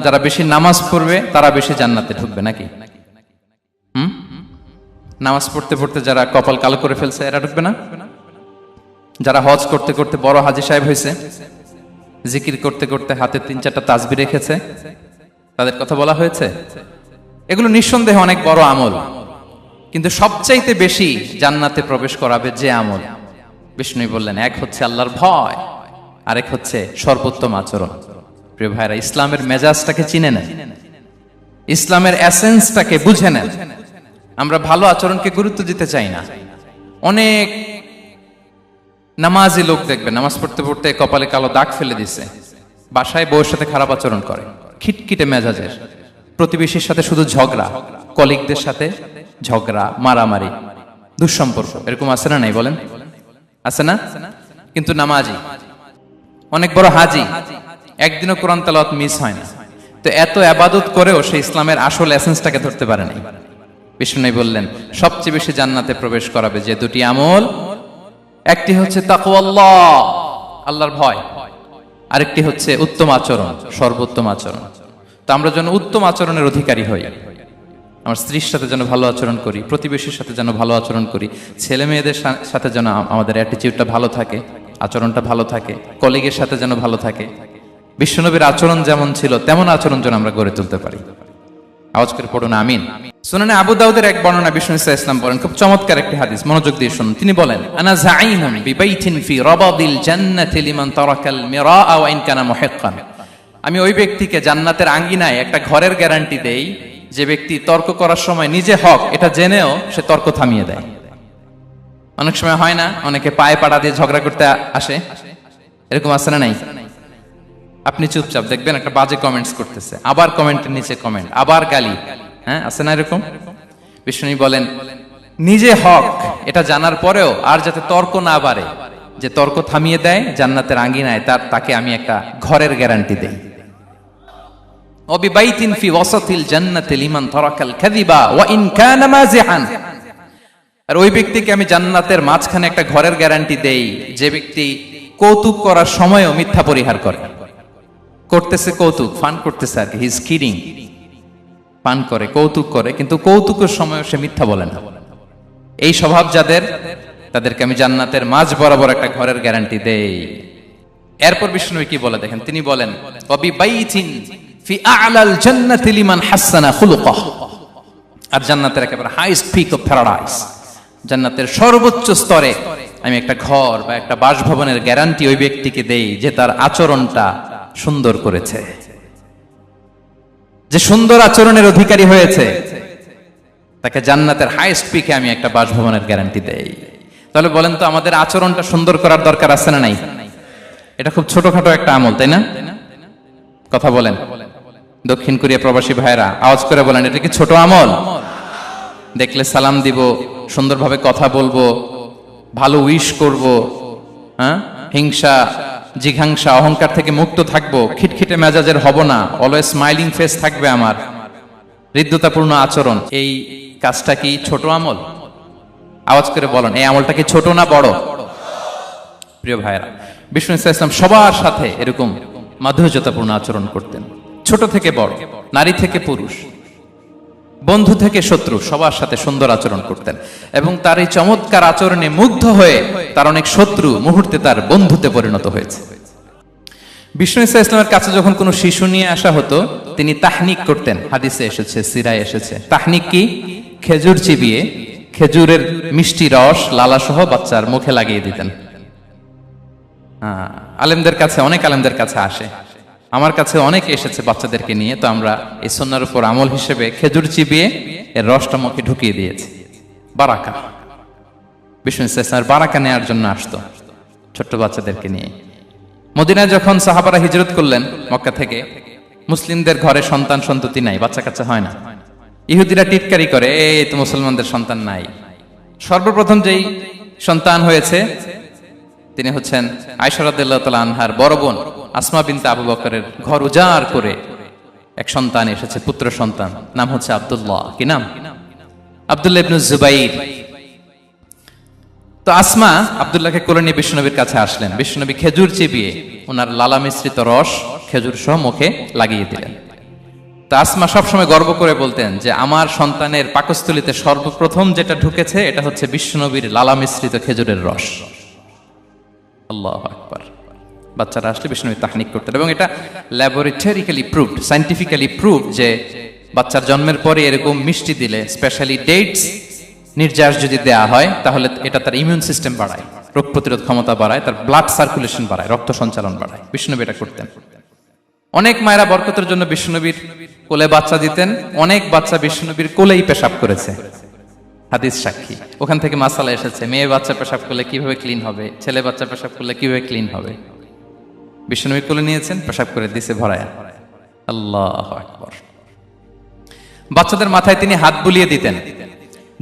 যারা বেশি নামাজ পড়বে তারা বেশি জান্নাতে ঢুকবে নাকি? নামাজ পড়তে পড়তে যারা কপাল কালো করে ফেলছে এরা ঢুকবে না? যারা হজ করতে করতে বড় হাজী সাহেব হয়েছে, জিকির করতে করতে হাতে 3-4টা তাসবিহ রেখেছে, তাদের কথা বলা হয়েছে। এগুলো নিঃসন্দেহে অনেক বড় আমল, কিন্তু সবচাইতে বেশি জান্নাতে প্রবেশ করাবে যে আমল, বিষ্ণু বললেন, এক হচ্ছে আল্লাহর ভয়, আরেক হচ্ছে সর্বোত্তম আচরণ। প্রিয় ভাইরা, ইসলামের মেজাজটাকে চিনে নেন, ইসলামের এসেন্সটাকে বুঝে নেন। আমরা ভালো আচরণকে গুরুত্ব দিতে চাই না। অনেক নামাজি লোক দেখবে নামাজ পড়তে পড়তে কপালে কালো দাগ ফেলে দিছে, বাসায় বউয়ের সাথে খারাপ আচরণ করে, খিটখিটে মেজাজের, প্রতিবেশীর সাথে শুধু ঝগড়া, কলিগদের সাথে ঝগড়া, মারামারি, দুঃসম্পর্ক, এরকম আছে না নাই বলেন? আছে না? কিন্তু নামাজি, অনেক বড় হাজি, একদিনও কোরআন তেলাওয়াত মিস হয় না। তো এত ইবাদত করেও সে ইসলামের আসল এসেন্সটাকে ধরতে পারে নাই। বিষ্ণু বললেন, সবচেয়ে বেশি জান্নাতে প্রবেশ করাবে যে দুটি আমল, একটি হচ্ছে তাকওয়াল্লাহ, আল্লাহর ভয়, আরেকটি হচ্ছে উত্তম আচরণ, সর্বোত্তম আচরণ। তো আমরা যেন উত্তম আচরণের অধিকারী হই। আমার স্ত্রীর সাথে যেন ভালো আচরণ করি, প্রতিবেশীর সাথে যেন ভালো আচরণ করি, ছেলে মেয়েদের সাথে যেন আমাদের অ্যাটিটিউডটা ভালো থাকে, আচরণটা ভালো থাকে, কলিগের সাথে যেন ভালো থাকে। বিশ্বনবীর আচরণ যেমন ছিল তেমন আচরণ যেন আমরা গড়ে তুলতে পারি। আওয়াজ করে পড়ুন আমিন। সুনানে আবু দাউদের এক বর্ণনা বিষ্ণু ইসা ইসলাম বলেন, খুব চমৎকার একটি হাদিস, মনোযোগ দিয়ে শুনুন। তিনি বলেন, আনা যাঈমুন বিবাইতিন ফি রাবাদিল জান্নাতি লিমান তারাকাল মিরাআ ওয়া ইন কানা মুহিক্কান। আমি ওই ব্যক্তিকে জান্নাতের আঙ্গিনায় একটা ঘরের গ্যারান্টি দেই যে ব্যক্তি তর্ক করার সময় নিজে হক এটা জেনেও সে তর্ক থামিয়ে দেয়। অনেক সময় হয় না, অনেকে পায়ে পাড়া দিয়ে ঝগড়া করতে আসে, এরকম আছে না নাই? আপনি চুপচাপ দেখবেন একটা বাজে কমেন্টস করতেছে, আবার কমেন্টের নিচে কমেন্ট, আবার গালি, হ্যাঁ আছে না এরকম? বিষ্ণু বলেন, নিজে হক এটা জানার পরেও আর যাতে তর্ক না বাড়ে, যে তর্ক থামিয়ে দেয় জান্নাতের আঙ্গিনায়, তাকে আমি একটা ঘরের গ্যারান্টি দেই। ওয়াবিবাইতিন ফি ওয়াসাতিল জান্নাতি লিমান তারাকাল কাযিবা ওয়া ইন কানা মাযিহান। আর ওই ব্যক্তিকে আমি জান্নাতের মাঝখানে একটা ঘরের গ্যারান্টি দেই যে ব্যক্তি কৌতুক করার সময়ও মিথ্যা পরিহার করে। করতেছে কৌতুক, ফান করতেছে আর কি, হি ইজ কিডিং, ফান করে, কৌতুক করে, কিন্তু কৌতুকের সময়ও সে মিথ্যা বলে না। এই স্বভাব যাদের, তাদেরকে আমি জান্নাতের মাঝ বরাবর একটা ঘরের গ্যারান্টি দেই। এরপর বিষ্ণু কি বলে দেখেন, তিনি বলেন, ওয়াবিবাইতিন ফি আ'লাল জান্নাতি লিমান হাসানা খুলুকাহ। আর জান্নাতের একেবারে হাইস্ট পিক অফ প্যারাডাইস, জান্নাতের সর্বোচ্চ স্তরে আমি একটা ঘর বা একটা বাসভবনের গ্যারান্টি ওই ব্যক্তিকে দেই যে তার আচরণটা সুন্দর করেছে, যে সুন্দর আচরণের অধিকারী হয়েছে, তাকে জান্নাতের হাইস্ট পিকে আমি একটা বাসভবনের গ্যারান্টি দেই। তাহলে বলেন তো, আমাদের আচরণটা সুন্দর করার দরকার আছে না নাই? এটা খুব ছোটখাটো একটা আমল, তাই না? কথা বলেন। দক্ষিণ কোরিয়া প্রবাসী ভাইরা আওয়াজ করে বলেন, এটা কি ছোট আমল? দেখলে সালাম দিব, সুন্দরভাবে কথা বলবো, ভালো উইশ করব, হ্যাঁ, হিংসা জিঘাংসা অহংকার থেকে মুক্ত থাকবো, খিটখিটে মেজাজের হব না, অলওয়েজ স্মাইলিং ফেস থাকবে আমার, হৃদ্যতাপূর্ণ আচরণ। এই কাজটা কি ছোট আমল? আওয়াজ করে বলেন, এই আমলটা কি ছোট না বড়? প্রিয় ভাইরা, বিষ্ণু ইসলাম সবার সাথে এরকম মাধুর্যতাপূর্ণ আচরণ করতেন, ছোট থেকে বড়, নারী থেকে পুরুষ, বন্ধু থেকে শত্রু, সবার সাথে সুন্দর আচরণ করতেন। এবং তার এই চমৎকার আচরণে মুগ্ধ হয়ে তার অনেক শত্রু মুহূর্তে তার বন্ধুতে পরিণত হয়েছে। বিষ্ণু ইসলামের কাছে যখন কোনো শিশু নিয়ে আসা হতো, তিনি তাহনিক করতেন, হাদিসে এসেছে, সিরায় এসেছে। তাহনিক কি? খেজুর চিবিয়ে খেজুরের মিষ্টি রস লালাসহ বাচ্চার মুখে লাগিয়ে দিতেন। আলেমদের কাছে, অনেক আলেমদের কাছে আসে, আমার কাছে অনেক এসেছে বাচ্চাদেরকে নিয়ে। তো আমরা এই সুন্নাহর উপর আমল হিসেবে খেজুর চিবিয়ে এর রসটা মুখে ঢুকিয়ে দিয়েছি, বারাকা। বিষ্ণু ইসলামের বারাকা নেওয়ার জন্য আসতো ছোট্ট বাচ্চাদেরকে নিয়ে। মদিনায় যখন সাহাবারা হিজরত করলেন মক্কা থেকে, মুসলিমদের ঘরে সন্তান সন্ততি নাই, বাচ্চা কাচ্চা হয় না। ইহুদিরা টিটকারি করে, এই তো মুসলমানদের সন্তান নাই। সর্বপ্রথম যেই সন্তান হয়েছে তিনি হচ্ছেন আয়েশা রাদিয়াল্লাহু তাআলা আনহার বড় বোন আসমা বিনতে আবু বকরের ঘর উজাড় করে এক সন্তান এসেছে, পুত্র সন্তান, নাম হচ্ছে আব্দুল্লাহ। কি নাম? আব্দুল্লাহ ইবনে জুবাইর। তো আসমা আব্দুল্লাহকে কোলে নিয়ে বিশ্বনবীর কাছে আসলেন। বিশ্বনবী খেজুর চিবিয়ে ওনার লালা মিশ্রিত রস খেজুর সহ মুখে লাগিয়ে দিলেন। তো আসমা সবসময় গর্ব করে বলতেন যে আমার সন্তানের পাকস্থলীতে সর্বপ্রথম যেটা ঢুকেছে এটা হচ্ছে বিশ্বনবীর লালা মিশ্রিত খেজুরের রস। আল্লাহু আকবার। বাচ্চারা আসলে বিশ্বনবী তাহনিক করতেন এবং এটা ল্যাবরেটরিক্যালি প্রুভড, সায়েন্টিফিক্যালি প্রুভড যে বাচ্চার জন্মের পরে এরকম মিষ্টি দিলে, স্পেশালি ডেটস নির্যাস যদি দেয়া হয়, তাহলে এটা তার ইমিউন সিস্টেম বাড়ায়, রোগ প্রতিরোধ ক্ষমতা বাড়ায়, তার ব্লাড সার্কুলেশন বাড়ায়, রক্ত সঞ্চালন বাড়ায়। বিশ্বনবী এটা করতেন। অনেক মায়েরা বরকতের জন্য বিশ্বনবীর কোলে বাচ্চা দিতেন, অনেক বাচ্চা বিশ্বনবীর কোলেই পেশাব করেছে, হাদিস সাক্ষী। ওখান থেকে মাসালা এসেছে, মেয়ে বাচ্চা পেশাব করলে কিভাবে ক্লিন হবে, ছেলে বাচ্চা পেশাব করলে কিভাবে ক্লিন হবে। বিশ্বনবী কোলে নিয়েছেন, পেশাব করে দিছে ভরায়া। আল্লাহু আকবার। বাচ্চাদের মাথায় তিনি হাত বুলিয়ে দিতেন।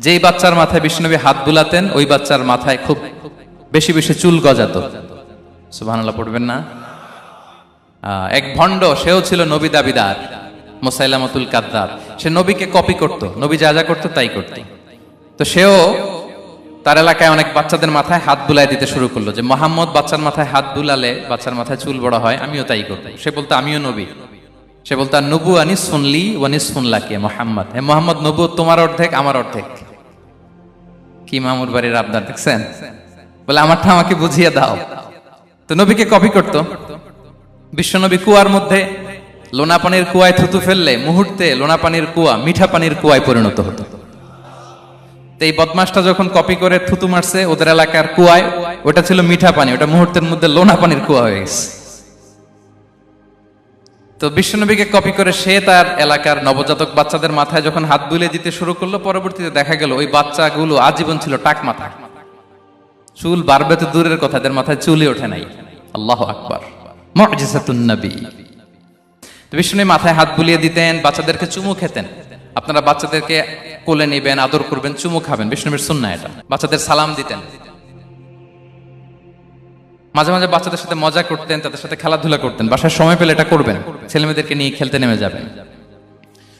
যেই বাচ্চার মাথায় বিশ্বনবী হাত বুলাতেন, ওই বাচ্চার মাথায় খুব বেশি বেশি চুল গজাতো। সুবহানাল্লাহ পড়বেন না? এক ভণ্ড, সেও ছিল নবী দাবিদার, মুসাইলামাতুল কাদ্দাব। সে নবীকে কপি করত, নবী যা যা করতো তাই করত। তো সেও তার এলাকায় অনেক বাচ্চাদের মাথায় হাত বুলাই দিতে শুরু করলো, যে মোহাম্মদ বাচ্চার মাথায় হাত বুলালে বাচ্চার মাথায় চুল বড় হয়, আমিও তাই করবো। সে বলতো আমিও নবী। সে বলতো নবু আনিস শুনলি ওয়ানিস শুনলাকে মোহাম্মদ, হে মোহাম্মদ, নবু তোমার অর্ধেক আমার অর্ধেক। কি মামুর বাড়ির আবদার দেখছেন? বলে আমারটা আমাকে বুঝিয়ে দাও। তো নবীকে কপি করতো। বিশ্বনবী কুয়ার মধ্যে লোনা পানির কুয়ায় থুতু ফেললে মুহূর্তে লোনা পানির কুয়া মিঠা পানির কুয়ায় পরিণত হতো। তো এই বদমাসটা যখন কপি করে থুতু মারছে ওদের এলাকার কুয়ায়, ওটা ছিল মিঠা পানি, ওটা মুহূর্তের মধ্যে লোনা পানির কুয়া হয়ে গেছে। তো বিশ্বনবীকে কপি করে সে তার এলাকার নবজাতক বাচ্চাদের মাথায় যখন হাত বুলিয়ে দিতে শুরু করলো, পরবর্তীতে দেখা গেল ওই বাচ্চাগুলো আজীবন ছিল টাক মাথা। চুল বাড়বে তো দূরের কথা, এদের মাথায় চুলই ওঠে নাই। আল্লাহু আকবার। মুজিজাতুন নবী। তো বিশ্বনবী মাথায় হাত বুলিয়ে দিতেন, বাচ্চাদেরকে চুমু খেতেন। আপনারা বাচ্চাদেরকে কোলে নেবেন, আদর করবেন, চুমু খাবেন, বিশ্বনবীর সুন্নাহ এটা। বাচ্চাদের সালাম দিতেন। মাঝে মাঝে বাচ্চাদের সাথে মজা করতেন, তাদের সাথে খেলাধুলা করতেন। বাসায় সময় পেলে এটা করবেন, ছেলেমেয়েদেরকে নিয়ে খেলতে নেমে যাবেন।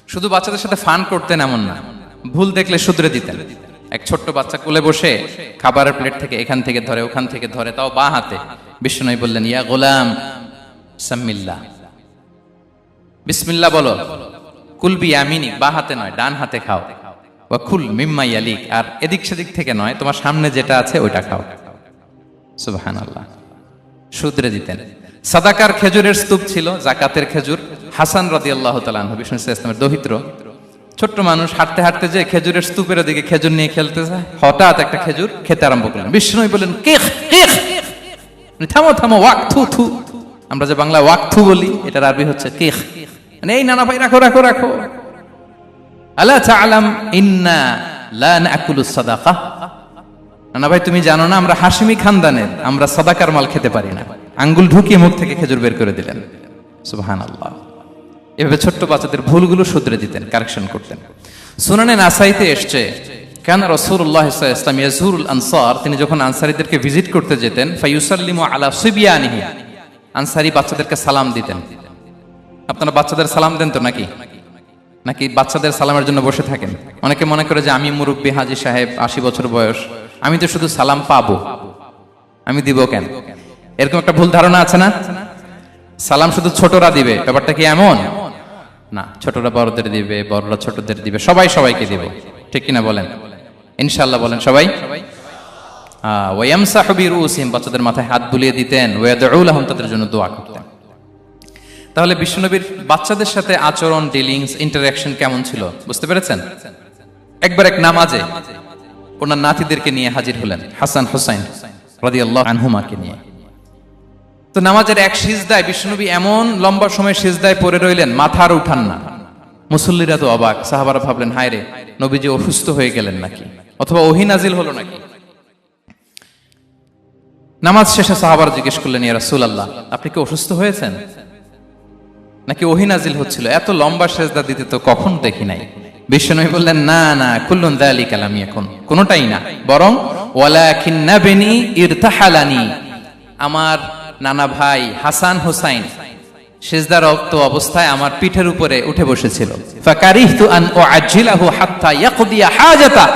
শুধু বাচ্চাদের সাথে ফান করতেন এমন না, ভুল দেখলে শুধরে দিতেন। এক ছোট্ট বাচ্চা কোলে বসে খাবারের প্লেট থেকে এখান থেকে ধরে ওখান থেকে ধরে, তাও বাঁ হাতে। বিশ্বনবী বললেন, ইয়া গোলাম সাম্মিল্লাহ, বিসমিল্লাহ বলো। কুল বিয়ামিনিক, বাঁ হাতে নয় ডান হাতে খাও। ওয়া কুল মিম্মা ইয়ালিক, আর এদিক সেদিক থেকে নয়, তোমার সামনে যেটা আছে ওইটা খাও। সুবহানাল্লাহ। শুধরে দিতেন। সাদাকার খেজুরের স্তূপ ছিল, জাকাতের খেজুর। হাসান রাদিয়াল্লাহু তাআলা আনহু, বিষ্ণু ইসলামের দহিত্র, ছোট্ট মানুষ, হাঁটতে হাঁটতে যে খেজুরের স্তূপের দিকে খেজুর নিয়ে খেলতে যায়, হঠাৎ একটা খেজুর খেতে আরম্ভ করলেন। বিষ্ণু বললেন, কেখ কেখ, থামো থামো, ওয়াক থু থু। আমরা যে বাংলা ওয়াক থু বলি, এটার আরবি হচ্ছে কেখ। মানে এই নানা ভাই রাখো রাখো রাখো। আলা তাআলাম ইন্না লা নাকুলুস সাদাকা, নানা ভাই তুমি জানো না আমরা হাশিমি খানদানের, আমরা সাদাকার মাল খেতে পারি না। আঙ্গুল ঢুকিয়ে মুখ থেকে খেজুর বের করে দিলেন। সুবহানাল্লাহ। এভাবে ছোট্ট বাচ্চাদের ভুলগুলো শুধরে দিতেন, কারেকশন করতেন। সুনানে নাসাইতে এসছে, কেন রাসূলুল্লাহ সাল্লাল্লাহু আলাইহি ওয়াসাল্লাম ইয়াজুরুল আনসার, তিনি যখন আনসারীদেরকে ভিজিট করতে যেতেন, ফায়ুসাল্লিমু আলা সিবিয়ানিহি, আনসারী বাচ্চাদেরকে সালাম দিতেন। আপনারা বাচ্চাদের সালাম দেন তো নাকি? নাকি বাচ্চাদের সালামের জন্য বসে থাকেন? অনেকে মনে করে যে আমি মুরব্বী হাজী সাহেব, 80 বছর বয়স, আমি তো শুধু সালাম পাবো, আমি দিব কেন? এরকম একটা ভুল ধারণা আছে না? সালাম শুধু ছোটরা দিবে, ব্যাপারটা কি এমন না? ছোটরা বড়দের দিবে, বড়রা ছোটদের দিবে, সবাই সবাইকে দিবে, ঠিক কিনা বলেন? ইনশাআল্লাহ বলেন সবাই। ওয়ায়ামসাহু বিরুসিহিম, বাচ্চাদের মাথায় হাত বুলিয়ে দিতেন। ওয়ায়াদউ লাহুম, তাদের জন্য দোয়া করতেন। তাহলে বিশ্বনবীর বাচ্চাদের সাথে আচরণ, ডিলিংস, ইন্টারঅ্যাকশন কেমন ছিল বুঝতে পেরেছেন? একবার এক নামাজে ওনার নাতিদেরকে নিয়ে হাজির হলেন, হাসান হুসাইন রাদিয়াল্লাহু আনহুমাকে নিয়ে। তো নামাজের এক সিজদায় বিশ্বনবী এমন লম্বা সময় সিজদায় পড়ে রইলেন, মাথার উঠান না। মুসল্লিরা তো অবাক, সাহাবারা ভাবলেন হায় রে, নবীজি অসুস্থ হয়ে গেলেন নাকি, অথবা ওহী নাজিল হলো নাকি। নামাজ শেষে সাহাবারা জিজ্ঞেস করলেন, ইয়া রাসূলুল্লাহ, আপনি কি অসুস্থ হয়েছেন নাকি ওহী নাজিল হচ্ছিল? এত লম্বা সিজদা দিতে তো কখন দেখি নাই। বিশ্বনবী বললেন, না না, কুল্লুন যালিকা লাম ইয়াকুন, কোনটাই না, বরং ওয়ালাকিন নাবনি ইরতাহালানি, আমার নানা ভাই হাসান হুসাইন সিজদারত অবস্থায় আমার পিঠের উপরে উঠে বসেছিল। ফাকারিহতু আন উআজ্জিলাহু হাত্তা ইয়াকদিয়া হাজাতা,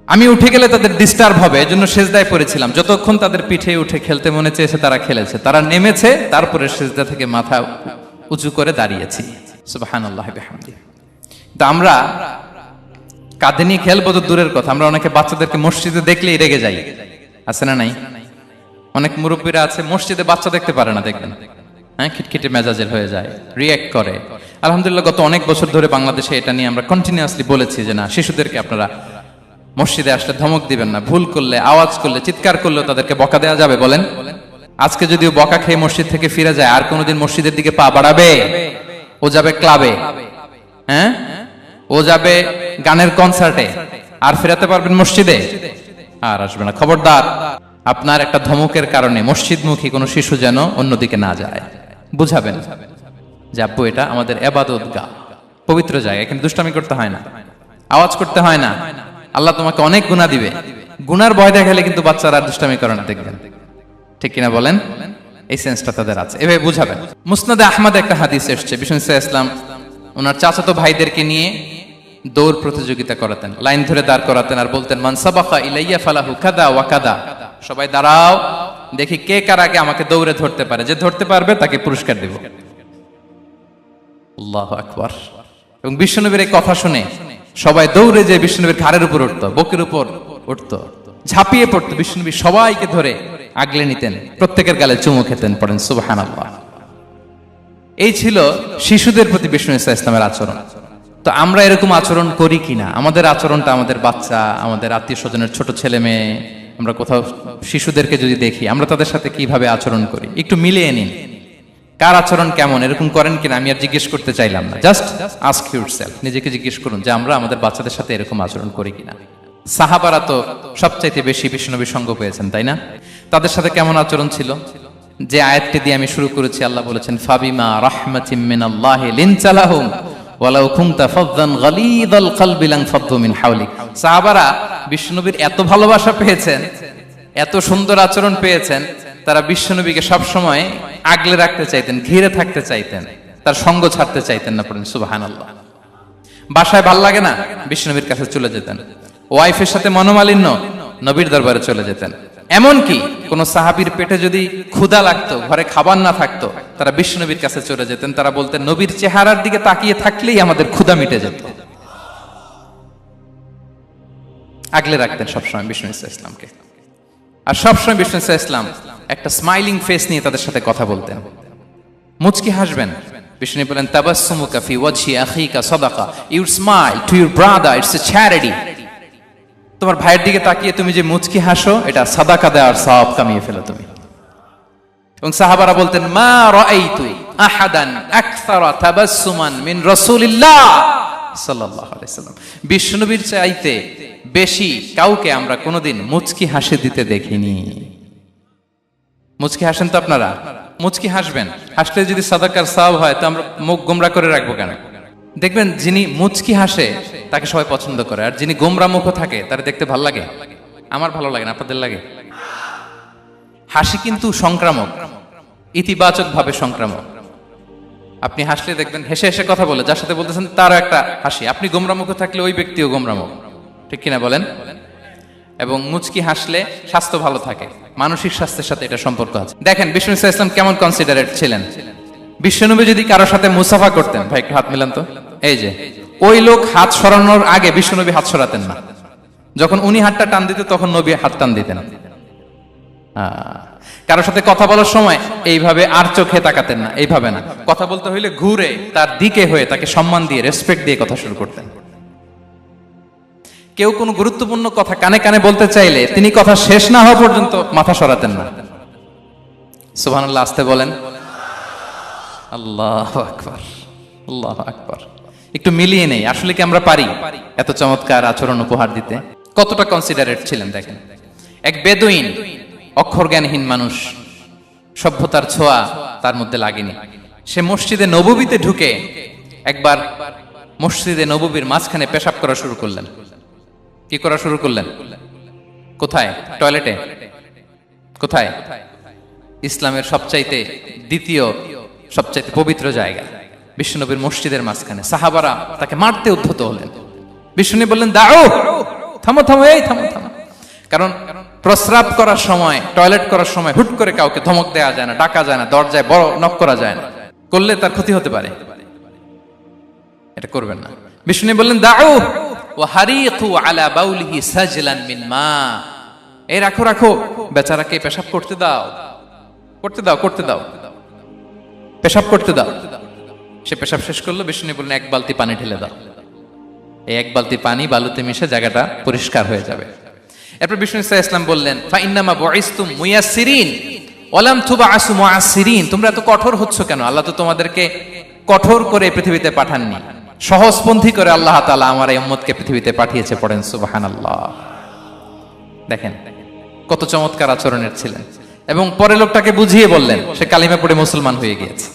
আমি উঠে গেলে তাদের ডিস্টার্ব হবে, এজন্য সিজদায় পড়েছিলাম। যতক্ষণ তাদের পিঠে উঠে খেলতে মনে চেয়েছে তারা খেলেছে, তারা নেমেছে, তারপরে সিজদা থেকে মাথা উঁচু করে দাঁড়িয়েছি। সুবহানাল্লাহি বিহামদিহি। তো আমরা কাঁধে নিয়ে খেলবো তো দূরের কথা, আমরা অনেকে বাচ্চাদেরকে মসজিদে দেখলেই রেগে যাই, আছে না নাই? অনেক মুরব্বীরা আছে মসজিদে বাচ্চা দেখতে পারে না, দেখবেন হ্যাঁ, খিটখিটে মেজাজের হয়ে যায়, রিয়্যাক্ট করে। আলহামদুলিল্লাহ গত অনেক বছর ধরে বাংলাদেশে এটা নিয়ে আমরা কন্টিনিউয়াসলি বলেছি যে না, শিশুদেরকে আপনারা মসজিদে আসলে ধমক দিবেন না, ভুল করলে, আওয়াজ করলে, চিৎকার করলেও তাদেরকে বকা দেওয়া যাবে? বলেন। আজকে যদিও বকা খেয়ে মসজিদ থেকে ফিরে যায়, আর কোনোদিন মসজিদের দিকে পা বাড়াবে? ও যাবে ক্লাবে, হ্যাঁ, ও যাবে গানের কনসার্টে, আর ফেরাতে পারবেন মসজিদে? আর আসবে না। খবরদার, আপনার একটা ধমকের কারণে মসজিদমুখী কোনো শিশু যেন অন্যদিকে না যায়। বুঝাবেন যে আব্বু এটা আমাদের ইবাদত গাহ, পবিত্র জায়গা, এখানে দুষ্টামি করতে হয় না, আওয়াজ করতে হয় না, আল্লাহ তোমাকে অনেক গুনাহ দিবে। গুনার ভয় দেখালে কিন্তু বাচ্চারা দুষ্টামি করে না, দেখবেন। ঠিক কিনা বলেন? এই সেন্সটা তাদের আছে, এভাবে বুঝাবেন। মুসনাদে আহমদ একটা হাদিস এসেছে, বিষ্ণু ইসলাম ওনার চাচাতো ভাইদেরকে নিয়ে দৌড় প্রতিযোগিতা করাতেন, লাইন ধরে দাঁড় করাতেন, আর বলতেন মান সাবাকা ইলাইয়া ফালাহু কাদা ওয়া কাদা, সবাই দাঁড়াও, দেখি কে কার আগে আমাকে দৌড়ে ধরতে পারে, যে ধরতে পারবে তাকে পুরস্কার দেব। আল্লাহু আকবার। এবং বিশ্বনবীর এই কথা শুনে সবাই দৌড়ে যে বিশ্বনবীর ঘাড়ের উপর উঠতো, বুকের উপর উঠতো, ঝাঁপিয়ে পড়তো, বিশ্বনবী সবাইকে ধরে আগলে নিতেন, প্রত্যেকের গালে চুমু খেতেন। পড়েন সুবহানাল্লাহ। এই ছিল শিশুদের প্রতি বিষ্ণু ইসলামের আচরণ। তো আমরা এরকম আচরণ করি কিনা? আমাদের আচরণটা আমাদের বাচ্চা, আমাদের আত্মীয় স্বজনের ছোট ছেলে মেয়ে, আমরা কোথাও শিশুদেরকে যদি দেখি, আমরা তাদের সাথে কিভাবে আচরণ করি একটু মিলিয়ে নিন। কার আচরণ কেমন, এরকম করেন কিনা আমি আর জিজ্ঞেস করতে চাইলাম না, জাস্ট আস্ক ইউরসেলফ, নিজেকে জিজ্ঞেস করুন যে আমরা আমাদের বাচ্চাদের সাথে এরকম আচরণ করি কিনা। সাহাবারা তো সবচাইতে বেশি বিশ্বনবীর সঙ্গ পেয়েছেন, তাই না? তাদের সাথে কেমন আচরণ ছিল? যে আয়াতটি দিয়ে আমি শুরু করেছি, আল্লাহ বলেছেন ফাবিমা রাহমাতিম মিনাল্লাহি লিনতা লাহুম ওয়ালাউ কুনতা ফাযযান গালিযাল কলবি লানফাদ্দু মিন হাওলিক। সাহাবারা বিশ্বনবীর এত ভালোবাসা পেয়েছেন, এত সুন্দর আচরণ পেয়েছেন, তারা বিশ্বনবীকে সব সময় আগলে রাখতে চাইতেন, ঘিরে থাকতে চাইতেন, তার সঙ্গ ছাড়তে চাইতেন না। পড়েন সুবহানাল্লাহ। বাসায় ভাল লাগে না, বিশ্বনবীর কাছে চলে যেতেন। ওয়াইফের সাথে মনোমালিন্য, নবীর দরবারে চলে যেতেন। এমনকি কোন সাহাবীর পেটে যদি ক্ষুধা লাগতো, ঘরে খাবার না থাকতো, তারা বিশ্বনবীর কাছে চলে যেতেন। তারা বলতেন নবীর চেহারার দিকে তাকিয়ে থাকলেই আমাদের ক্ষুধা মিটে যেত। আগলে রাখতেন সবসময় বিষ্ণু ইসলামকে। আর সবসময় বিষ্ণু ইসলাম একটা স্মাইলিং ফেস নিয়ে তাদের সাথে কথা বলতেন, মুচকি হাসবেন। বিষ্ণু বলেন তাবাসসুমুকা ফি ওয়াজহি আখিকা সাদাকা, you smile to your brother, it's a charity. তোমার ভাইয়ের দিকে তাকিয়ে তুমি যে মুচকি হাসো, এটা সাদাকা দেওয়ার সওয়াব কামিয়ে ফেলো তুমি। এবং সাহাবারা বলতেন মা রাআইতু আহাদান আকসারা তাবাসসুমান মিন রাসূলিল্লাহ সাল্লাল্লাহু আলাইহি ওয়াসাল্লাম। বিশ্বনবীর চাইতে বেশি কাউকে আমরা কোনোদিন মুচকি হাসি দিতে দেখিনি। মুচকি হাসেন তো আপনারা? মুচকি হাসবেন, হাসলে যদি সাদাকার সওয়াব হয় তো আমরা মুখ গোমরা করে রাখবো কেন? দেখবেন যিনি মুচকি হাসে তাকে সবাই পছন্দ করে, আর যিনি গোমরা মুখ থাকে তার দেখতে ভালো লাগে। আমার ভালো লাগে না, আপনাদের লাগে? হাসি কিন্তু সংক্রামক, ইতিবাচক ভাবে সংক্রামক। আপনি হাসলে দেখবেন হেসে হেসে কথা বলে, যার সাথে বলতেছেন তারও একটা হাসি। আপনি গোমরা মুখ থাকলে ওই ব্যক্তিও গোমরা মুখ, ঠিক কিনা বলেন? এবং মুচকি হাসলে স্বাস্থ্য ভালো থাকে, মানসিক স্বাস্থ্যের সাথে এটা সম্পর্ক আছে। দেখেন বিষ্ণু ইসলাম কেমন কনসিডারেট ছিলেন। বিশ্বনবী যদি কারোর সাথে মুসাফা করতেন, ভাই একটু হাত মিলান তো, এই যে ওই লোক হাত সরানোর আগে বিশ্বনবী হাত সরাতেন না। যখন উনি হাতটা টান দিতেন তখন নবী হাত টান দিতেন। কারোর সাথে কথা বলার সময় এইভাবে আর চোখে তাকাতেন না, এইভাবে না। কথা বলতে হইলে ঘুরে তার দিকে হয়ে তাকে সম্মান দিয়ে, রেসপেক্ট দিয়ে কথা শুরু করতেন। কেউ কোনো গুরুত্বপূর্ণ কথা কানে কানে বলতে চাইলে তিনি কথা শেষ না হওয়া পর্যন্ত মাথা সরাতেন না। সুবহানাল্লাহ, আসতে বলেন। আল্লাহু আকবার, আল্লাহু আকবার। একটু মিলিয়ে নেই, আসলে কি আমরা পারি এত চমৎকার আচরণ উপহার দিতে? কতটা কনসিডারেট ছিলেন দেখেন। এক বেদুইন, অক্ষর জ্ঞানহীন মানুষ, সভ্যতার ছোঁয়া তার মধ্যে লাগেনি। সে মসজিদে নববীতে ঢুকে একবার মসজিদে নববীর মাঝখানে পেশাব করা শুরু করলেন। কি করা শুরু করলেন? কোথায়? টয়লেটে? কোথায়? ইসলামের সবচাইতে দ্বিতীয় সবচাইতে পবিত্র জায়গা বিশ্বনবীর মসজিদের মাঝখানে। সাহাবারা তাকে মারতে উদ্ধত হলেন। বিশ্বনবী বললেন দাও, থামো থামো, এই থামো থামো। কারণ প্রস্রাব করার সময়, টয়লেট করার সময় হুট করে কাউকে ধমক দেওয়া যায় না, ডাকা যায় না, দরজায় বড় নক করা যায় না। করলে তার ক্ষতি হতে পারে, এটা করবেন না। বিষ্ণু বললেন দাউ ওয়া হারিকু আলা বাউলিহি সাজলান মিন মা, এই রাখো রাখো, বেচারাকে পেশাব করতে দাও, করতে দাও, করতে দাও, পেশাব করতে দাও। সে পেশাব শেষ করলো, বিষ্ণু বললেন এক বালতি পানি ঢেলে দাও। এই এক বালতি পানি বালুতে মিশে জায়গাটা পরিষ্কার হয়ে যাবে। এরপর বিষ্ণু ইসলাম বললেন ফা ইন্নামা বুইসতুম মুয়াসসিরিন ওয়ালাম তুবআসু মুআসসিরিন, তোমরা এত কঠোর হচ্ছ কেন? আল্লাহ তো তোমাদেরকে কঠোর করে পৃথিবীতে পাঠাননি, সহজপন্থী করে আল্লাহ তাআলা আমার এই উম্মতকে পৃথিবীতে পাঠিয়েছে। পড়েন সুবহানাল্লাহ। দেখেন কত চমৎকার আচরণের ছিলেন। এবং পরে লোকটাকে বুঝিয়ে বললেন, সে কালিমা পড়ে মুসলমান হয়ে গিয়েছে।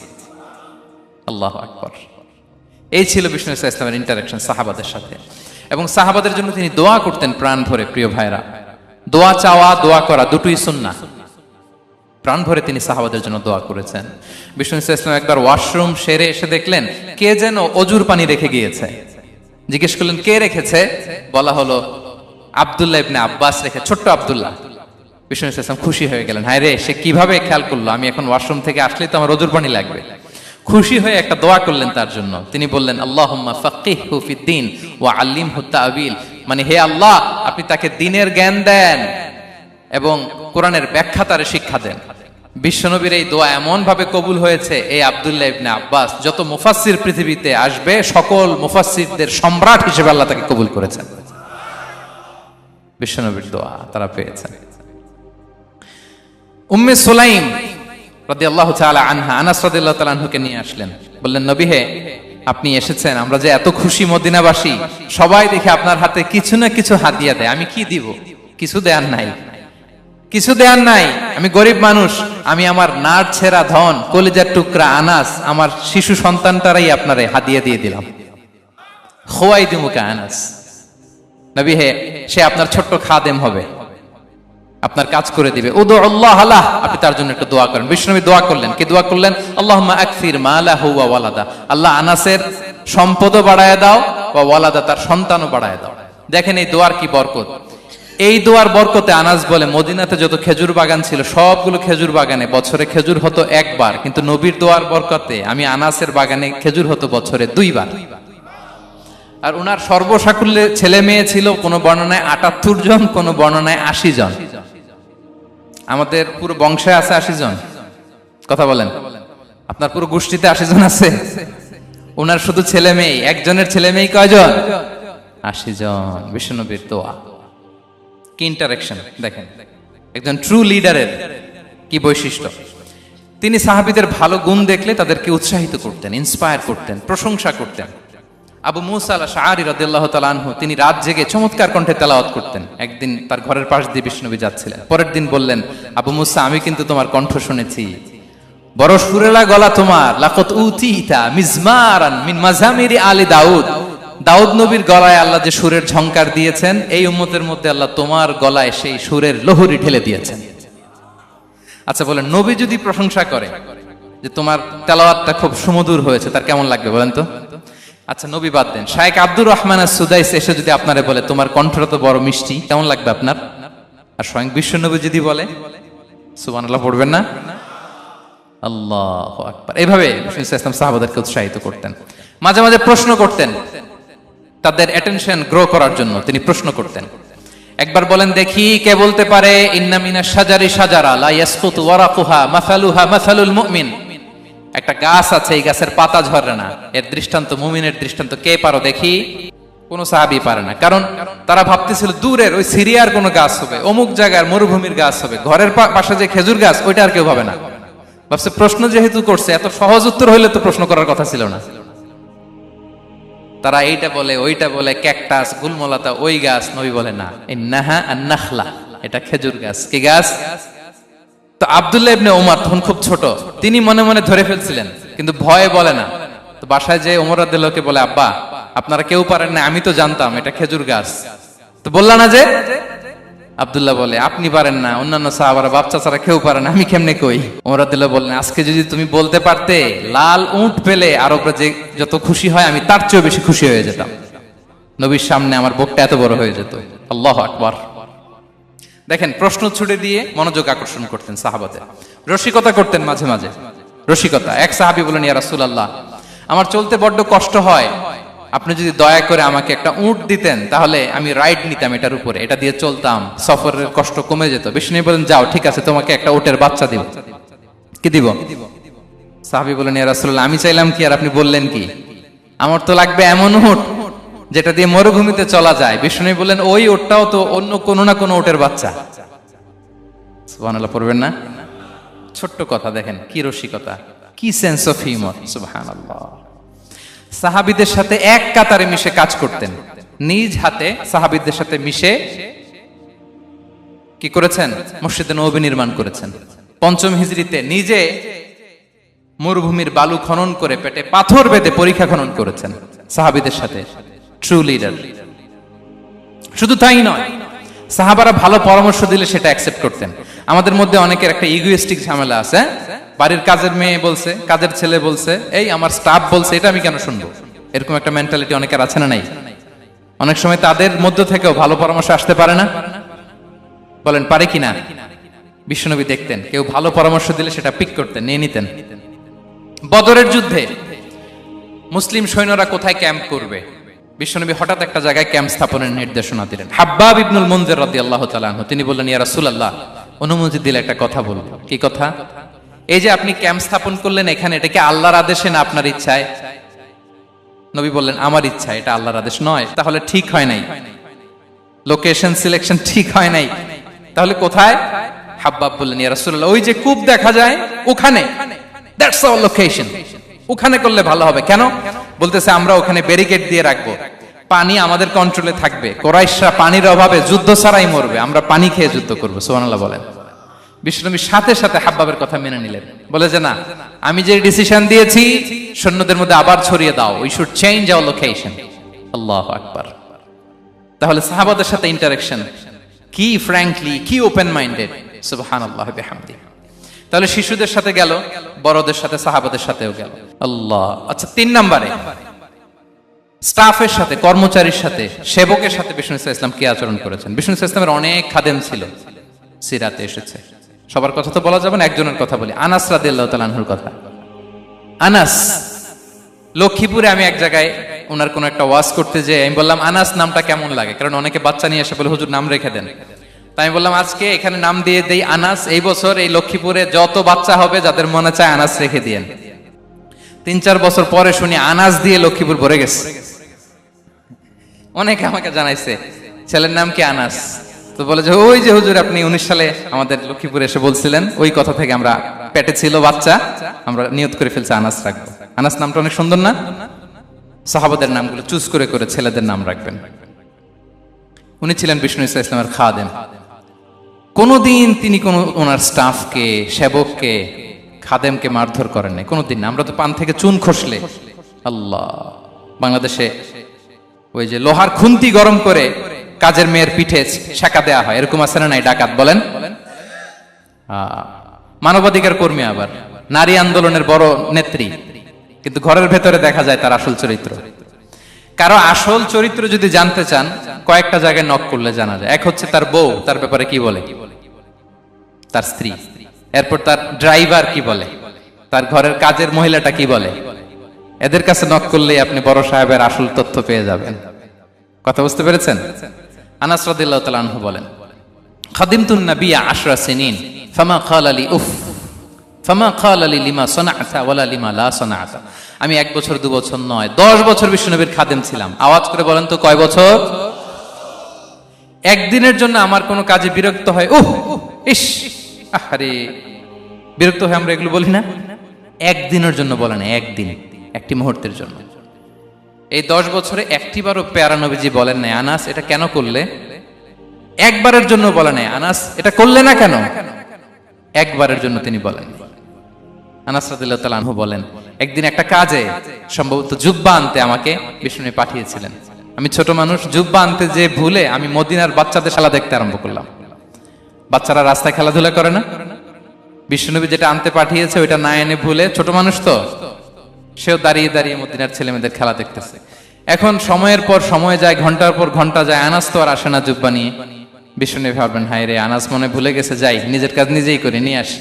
আল্লাহু আকবার। এই ছিল বিষ্ণু ইসলামের ইন্টারাকশন সাহাবাদের সাথে। এবং সাহাবাদের জন্য তিনি দোয়া করতেন প্রাণ ভরে। প্রিয় ভাইরা, দোয়া চাওয়া, দোয়া করা দুটোই সুন্নাহ। প্রাণ ভরে তিনি সাহাবাদের জন্য দোয়া করেছেন। বিষ্ণু ইসলাম একবার ওয়াশরুম সেরে এসে দেখলেন কে যেন অজুর পানি রেখে গিয়েছে। জিজ্ঞেস করলেন কে রেখেছে? বলা হলো আব্দুল্লাহ ইবনে আব্বাস রেখে, ছোট্ট আব্দুল্লাহ। বিষ্ণু ইসলাম খুশি হয়ে গেলেন, হায় রে, সে কিভাবে খেয়াল করলো, আমি এখন ওয়াশরুম থেকে আসলেই তো আমার অজুর পানি লাগবে। খুশি হয়ে একটা দোয়া করলেন তার জন্য। তিনি বললেন আল্লাহুম্মা ফাক্কিহহু ফিদ্দীন ওয়া আল্লিমহু তা'বীল, মানে হে আল্লাহ, আপনি তাকে দ্বীনের জ্ঞান দেন এবং কোরআনের ব্যাখ্যা তারে শিক্ষা দেন। বিশ্বনবীর এই দোয়া এমন ভাবে কবুল হয়েছে, এই আব্দুল্লাহ ইবনে আব্বাস যত মুফাসসির পৃথিবীতে আসবে সকল মুফাসসিরদের সম্রাট হিসেবে আল্লাহ তাকে কবুল করেছেন। বিশ্বনবীর দোয়া তারা পেয়েছেন। উম্মে সুলাইম রাদিয়াল্লাহু তাআলা আনহা আনাস রাদিয়াল্লাহু তাআলা আনহুকে নিয়ে আসলেন, বললেন নবী হে, আপনি এসেছেন, আমরা যে এত খুশি মদিনাবাসী, সবাই দেখে আপনার হাতে কিছু না কিছু হাদিয়া দেয়, আমি কি দিব? কিছু দেয়ার নাই, কিছু দেয়ার নাই, আমি গরিব মানুষ, আমি আমার নাড় ছেঁড়া ধন, কলিজার টুকরা আনাস, আমার শিশু সন্তানটারাই আপনারে হাদিয়া দিয়ে দিলাম। খুয়াইদুমুকা আনাস, নবী হে, সে আপনার ছোট্ট খাদেম হবে, আপনার কাজ করে দিবে। উদুল্লাহ আলাহ, আপনি তার জন্য একটু দোয়া করেন। বিষ্ণুনবী দোয়া করলেন, কি দোয়া করলেন? আল্লাহুম্মা আকসির মালাহু ওয়া ওয়ালাদা, আল্লাহ আনাসের সম্পদও বাড়ায় দাও, ওয়া ওয়ালাদা, তার সন্তানও বাড়ায় দাও। দেখেন এই দোয়ার কি বরকত। এই দোয়ার বরকতে আনাস বলে মদিনাতে যত খেজুর বাগান ছিল সবগুলো খেজুর বাগানে বছরে খেজুর হতো একবার, কিন্তু নবীর দোয়ার বরকতে আমি আনাসের বাগানে খেজুর হতো বছরে 2 বার। আর উনার সর্বসাকুল্যে ছেলে মেয়ে ছিল, কোন বর্ণনায় 78 জন, কোন বর্ণনায় 80 জন। আমাদের পুরো বংশে আছে 80 জন, কথা বলেন। আপনার পুরো গোষ্ঠীতে 80 জন আছে। উনার শুধু ছেলে মেয়ে, একজনের ছেলে মেয়ে কয়জন? 80 জন। বিশ্বনবীর দোয়া কি ইন্টারেকশন দেখেন, একজন ট্রু লিডারের কি বৈশিষ্ট্য। তিনি সাহাবীদের ভালো গুণ দেখলে তাদেরকে উৎসাহিত করতেন, ইন্সপায়ার করতেন, প্রশংসা করতেন। আবু মুসা আল-আশআরী রাদিয়াল্লাহু তাআলা আনহু, তিনি রাত জেগে চমৎকার কণ্ঠে তেলাওয়াত করতেন। একদিন তার ঘরের পাশ দিয়ে বিষ্ণুনবী যাচ্ছিলেন, পরের দিন বললেন, আবু মুসা, আমি কিন্তু তোমার কণ্ঠ শুনেছি, বড় সুরেলা গলা তোমার। লাকাত উতিতা মিজমারান মিন মাজামিরি আলি দাউদ, দাউদ নবীর গলায় আল্লাহ যে সুরের ঝংকার দিয়েছেন, এই উম্মতের মধ্যে আল্লাহ তোমার গলায় সেই সুরের লহরী ঢেলে দিয়েছেন। আচ্ছা বলেন, নবী যদি প্রশংসা করে যে তোমার তেলাওয়াতটা খুব সুমধুর হয়েছে, তার কেমন লাগবে বলেন তো? আচ্ছা নবী বাদ দেন, শায়েখ আব্দুর রহমান আস-সুদাইস এসে যদি আপনারে বলে তোমার কণ্ঠটা তো বড় মিষ্টি, কেমন লাগবে আপনার? আর স্বয়ং বিশ্বনবী যদি বলে, সুবহানাল্লাহ পড়বেন না? আল্লাহু আকবার। এইভাবে ইসলাম সাহাবাদেরকে উৎসাহিত করতেন। মাঝে মাঝে প্রশ্ন করতেন, তাদের অ্যাটেনশন গ্রো করার জন্য তিনি প্রশ্ন করতেন। একবার বলেন দেখি, কে বলতে পারে ইন্না মিনাশ শাজারি শাজারা লা ইয়াসকুতু ওয়ারাকুহা মাসালুহা মাসালুল মুমিন, একটা গাছ আছে, এই গাছের পাতা ঝরে না, এর দৃষ্টান্ত মুমিনের দৃষ্টান্ত। কে পারো দেখি? কোন সাহাবী পারে না, কারণ তারা ভাবতেছিল দূরের ওই সিরিয়ার কোন গাছ হবে, অমুক জায়গার মরুভূমির গাছ হবে, ঘরের পাশে যে খেজুর গাছ ওইটা আর কেউ ভাবে না। ভাবছে প্রশ্ন যেহেতু করছে, এত সহজ উত্তর হইলে তো প্রশ্ন করার কথা ছিল না। তারা এইটা বলে, ওইটা বলে, ক্যাকটাস, গুলমলাতা, ওই গাছ। নবী বলে না, ইন্নাহা আন-নাখলা, এটা খেজুর গাছ। কি গাছ? তো আব্দুল্লাহ ইবনে ওমর তখন খুব ছোট, তিনি মনে মনে ধরে ফেলছিলেন, কিন্তু ভয়ে বলে না। তো বাসায় যে ওমর রাদিয়াল্লাহুকে বলে, আব্বা আপনারা কেউ পারেন না, আমি তো জানতাম এটা খেজুর গাছ, তো বললা না যে? আব্দুল্লাহ বলে, আপনি পারেন না, অন্যান্য সাহাবারা বাচ্চা ছাড়া কেউ পারে না, আমি কেমনে কই? ওমর রাদিয়াল্লাহু বললেন, আজকে যদি তুমি বলতে পারতে, লাল উট পেলে আরবরা যে যত খুশি হয় আমি তার চেয়েও বেশি খুশি হয়ে যেতাম। নবীর সামনে আমার বুকটা এত বড় হয়ে যেত। আল্লাহু আকবার। দেখেন, প্রশ্ন ছুড়ে দিয়ে মনোযোগ আকর্ষণ করতেন সাহাবাদের, রসিকতা করতেন মাঝে মাঝে। রসিকতা। এক সাহাবী বলেন, ইয়া রাসূলুল্লাহ, আমার চলতে বড্ড কষ্ট হয়, আপনি যদি দয়া করে আমাকে একটা উট দিতেন তাহলে আমি রাইড নিতাম এটার উপরে, এটা দিয়ে চলতাম, সফরের কষ্ট কমে যেত। বিষ্ণু বলেন, যাও, ঠিক আছে, তোমাকে একটা উটের বাচ্চা দিব। কি দিব? সাহাবী বলেন, ইয়া রাসূলুল্লাহ, আমি চাইলাম কি আর আপনি বললেন কি? আমার তো লাগবে এমন উট যেটা দিয়ে মরুভূমিতে চলা যায়। বিষ্ণু বলেন, ওই উটটাও তো অন্য কোনো না কোনো উটের বাচ্চা। সুবহানাল্লাহ পড়বেন না? ছোট্ট কথা, দেখেন কি রসিকতা, কি সেন্স অফ হিউমার। সুবহানাল্লাহ। সাহাবীদের সাথে এক কাতারে মিশে কাজ করতেন, নিজ হাতে সাহাবীদের সাথে মিশে কি করেছেন? মসজিদে নববী নির্মাণ করেছেন। পঞ্চম হিজরিতে নিজে মরুভূমির বালু খনন করে পেটে পাথর বেঁধে পরীক্ষা খনন করেছেন সাহাবীদের সাথে। True leader. শুধু তাই নয়, সাহাবারা ভালো পরামর্শ দিলে সেটা অ্যাকসেপ্ট করতেন। আমাদের মধ্যে অনেকের একটা ইগোইস্টিক ঝামেলা আছে, বাড়ির কাজের মেয়ে বলছে, কাজের ছেলে বলছে, এই আমার স্টাফ বলছে, এটা আমি কেন শুনবো? এরকম একটা মেন্টালিটি অনেকের আছে না নাই? অনেক সময় তাদের মধ্য থেকেও ভালো পরামর্শ আসতে পারে না? বলেন পারে কিনা? বিশ্বনবী দেখতেন কেউ ভালো পরামর্শ দিলে সেটা পিক করতেন, নিয়ে নিতেন। বদরের যুদ্ধে মুসলিম সৈন্যরা কোথায় ক্যাম্প করবে, বিশ্বনবী হঠাৎ একটা জায়গায় ক্যাম্প স্থাপনের নির্দেশনা দিলেন। হাব্বাব ইবনুল মুনজির রাদিয়াল্লাহু তাআলা আনহু তিনি বললেন, ইয়া রাসূলুল্লাহ, অনুমতি দিলে একটা কথা বলবো। কি কথা? এই যে আপনি ক্যাম্প স্থাপন করলেন এখানে, এটা কি আল্লাহর আদেশে না আপনার ইচ্ছায়? নবী বললেন, আমার ইচ্ছা, এটা আল্লাহর আদেশ নয়। তাহলে ঠিক হয় নাই, লোকেশন সিলেকশন ঠিক হয় নাই, তাহলে কোথায়? হাব্বাব বললেন, ইয়া রাসূলুল্লাহ, ওই যে কূপ দেখা যায় ওখানে, দ্যাটস আওয়ার লোকেশন, ওখানে করলে ভালো হবে। কেন? বলতেছে, আমরা ওখানে ব্যারিকেড দিয়ে রাখবো, পানি আমাদের কন্ট্রোলে থাকবে, কুরাইশরা পানির অভাবে যুদ্ধ ছাড়াই মরবে, আমরা পানি খেয়ে যুদ্ধ করবো। সুবহানাল্লাহ বলেন। বিশ্বনবী সাথে সাথে হাব্বাবের কথা মেনে নিলেন, বলে যে না, আমি যে ডিসিশন দিয়েছি সৈন্যদের মধ্যে আবার ছড়িয়ে দাও, we should change our location. আল্লাহু আকবার। তাহলে সাহাবাদের সাথে ইন্টারেকশন কি ফ্র্যাঙ্কলি, কি ওপেন মাইন্ডেড। সুবহানাল্লাহ বিহামদি। তাহলে শিশুদের সাথে গেল, বড়দের সাথে, সাহাবাদের সাথেও গেল। আল্লাহ। আচ্ছা, 3 নম্বরে স্টাফের সাথে, কর্মচারীর সাথে, সেবকের সাথে বিষ্ণু ইসলাম কি আচরণ করেছেন? বিষ্ণু ইসলামের অনেক খাদেম ছিল, সিরাতে এসেছে। সবার কথা তো বলা যাবে না, একজনের কথা বলি, আনাস রাদিয়াল্লাহু তাআলা আনহুর কথা। আনাস, লক্ষ্মীপুরে আমি এক জায়গায় ওনার কোন একটা ওয়াজ করতে যেয়ে আমি বললাম, আনাস নামটা কেমন লাগে? কারণ অনেকে বাচ্চা নিয়ে এসে বলে, হুজুর নাম রেখে দেন। তাই আমি বললাম, আজকে এখানে নাম দিয়ে দেই আনাস। এই বছর এই লক্ষ্মীপুরে যত বাচ্চা হবে যাদের মনে চায় আনাস রেখে দিয়েন। 3-4 বছর পরে শুনি আনাস দিয়ে লক্ষ্মীপুর ভরে গেছে। অনেকে আমাকে জানাইছে ছেলের নাম কি আনাস। তো বলে যে, ওই যে হুজুর আপনি 19 সালে আমাদের লক্ষ্মীপুরে এসে বলছিলেন, ওই কথা থেকে আমরা, পেটে ছিল বাচ্চা, আমরা নিয়ত করে ফেলছি আনাস রাখবো। আনাস নামটা অনেক সুন্দর না? সাহাবাদের নামগুলো চুজ করে করে ছেলেদের নাম রাখবেন। উনি ছিলেন বিষ্ণু ইসলামের খাদেম। কোনদিন তিনি কোন ওনার স্টাফকে, সেবককে, খাদেমকে মারধর করেন নাই, কোনদিন না। আমরা তো পান থেকে চুন খসলে, আল্লাহ, বাংলাদেশে ওই যে লোহার খুন্তি গরম করে কাজের মেয়ের পিঠে শেখা দেয়া হয়, এরকম আছে না নাই? ডাকাত বলেন, মানবাধিকার কর্মী, আবার নারী আন্দোলনের বড় নেত্রী, কিন্তু ঘরের ভেতরে দেখা যায় তার আসল চরিত্র। কারো আসল চরিত্র যদি জানতে চান, কয়েকটা জায়গায় নক করলে জানা যায়। এক হচ্ছে তার বউ, তার ব্যাপারে কি বলে, তার স্ত্রী। এরপর তার ড্রাইভার কি বলে, তার ঘরের কাজের মহিলাটা কি বলে। এদের কাছে নক করলেই আপনি বড় সাহেবের আসল তথ্য পেয়ে যাবেন। কথা বুঝতে পেরেছেন? আনাস রাদিয়াল্লাহু তাআলা আনহু বলেন, খাদিমতুন নাবিয়্যা 10 সিনিন ফামা ক্বালা লি উফ ফামা ক্বালা লি লিমা সানা'তা ওয়ালা লিমা লা সানা'তা। আমি 1 বছর 2 বছর নয়, 10 বছর বিশ্বনবীর খাদেম ছিলাম। আওয়াজ করে বলেন তো, কয় বছর? একদিনের জন্য আমার কোনো কাজে বিরক্ত হয়, উহ ইস, আরে, বিরক্ত হয়, আমরা এগুলো বলি না? একদিনের জন্য বলে না, একদিন, একটি মুহূর্তের জন্য। এই 10 বছরে একটিবারও পেয়ারা নবীজি বলেন নাই, আনাস এটা কেন করলে? একবারের জন্য বলে নাই, আনাস এটা করলে না কেন? একবারের জন্য তিনি বলেন। আনাস রাদিয়াল্লাহু তাআলা আনহু বলেন, একদিন একটা কাজে, সম্ভবত জুব্বা আনতে আমাকে বিষ্ণু পাঠিয়েছিলেন। আমি ছোট মানুষ, জুব্বা আনতে যে ভুলে আমি মদিনার বাচ্চাদের খেলা দেখতে আরম্ভ করলাম। বাচ্চারা রাস্তায় খেলাধুলা করে না? বিশ্বনবী যেটা আনতে পাঠিয়েছে ওইটা না এনে ভুলে, ছোট মানুষ তো, সেও দাঁড়িয়ে দাঁড়িয়ে মদিনার ছেলে মেয়েদের খেলা দেখতেছে। এখন সময়ের পর সময় যায়, ঘন্টার পর ঘন্টা যায়, আনাস তো আর আসে না জুব্বা নিয়ে। বিশ্বনবী ভাবলেন, হায় রে, আনাস মনে ভুলে গেছে, যাই নিজের কাজ নিজেই করে নিয়ে আসি।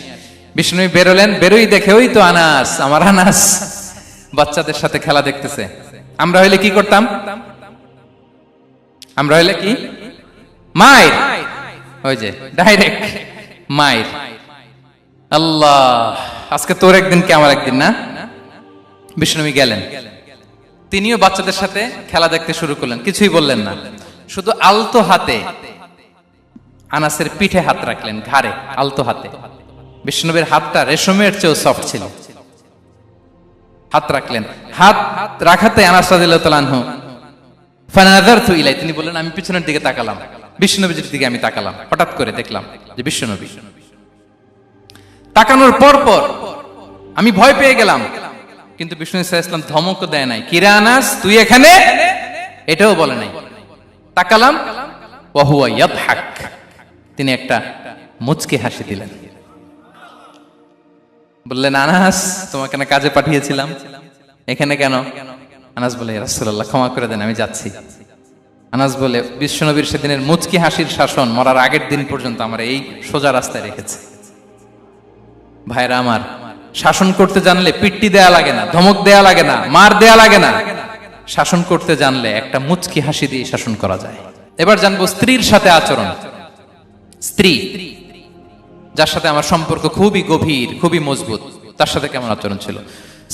বিষ্ণু বেরোলেন, বেরোই দেখে ওই তো আনাস, আমার আনাস বাচ্চাদের সাথে খেলা দেখতেছে। আমরা হইলে কি করতাম? আমরা হইলে কি মায়ের, ওই যে ডাইরেক্ট মায়ের। আল্লাহ, আজকে তোর একদিন কি আমার একদিন না। বিষ্ণু গেলেন, তিনিও বাচ্চাদের সাথে খেলা দেখতে শুরু করলেন, কিছুই বললেন না, শুধু আলতো হাতে আনাসের পিঠে হাত রাখলেন, ঘাড়ে আলতো হাতে। বিষ্ণুবীর হাতটা রেশমের চেয়েও সফট ছিল। হাত রাখলেন, হাত রাখাতে আনাস রাদিয়াল্লাহু তাআলা আনহু ফানাযারতু ইলাই, তিনি বললেন আমি পিছনের দিকে তাকালাম, বিষ্ণুনবীর দিকে আমি তাকালাম, হঠাৎ করে দেখলাম যে বিষ্ণুনবী। তাকানোর পর পর আমি ভয় পেয়ে গেলাম, কিন্তু বিষ্ণু সাল্লাল্লাহু আলাইহি ওয়াসাল্লাম ধমক দেয় নাই, কিরে আনাস তুই এখানে, এটাও বলে নাই। তাকালাম, ওয়া হুয়া ইয়াদহাক, তিনি একটা মুচকি হাসি দিলেন। বললেন আনাস তোমাকে না কাজে পাঠিয়েছিলাম, এখানে কেন? আনাস বলে ইয়া রাসূলুল্লাহ ক্ষমা করে দেন, আমি যাচ্ছি। আনাস বলে বিশ্বনবীর সেদিনের মুচকি হাসির শাসন মরার আগের দিন পর্যন্ত আমার এই সোজা রাস্তায় রেখেছে। ভাইরা আমার, শাসন করতে জানলে পিট্টি দেয়া লাগে না, ধমক দেয়া লাগে না, মার দেয়া লাগে না। শাসন করতে জানলে একটা মুচকি হাসি দিয়ে শাসন করা যায়। এবার জানবো স্ত্রীর সাথে আচরণ। স্ত্রী যার সাথে আমার সম্পর্ক খুবই গভীর, খুবই মজবুত, তার সাথে কেমন আচরণ ছিল।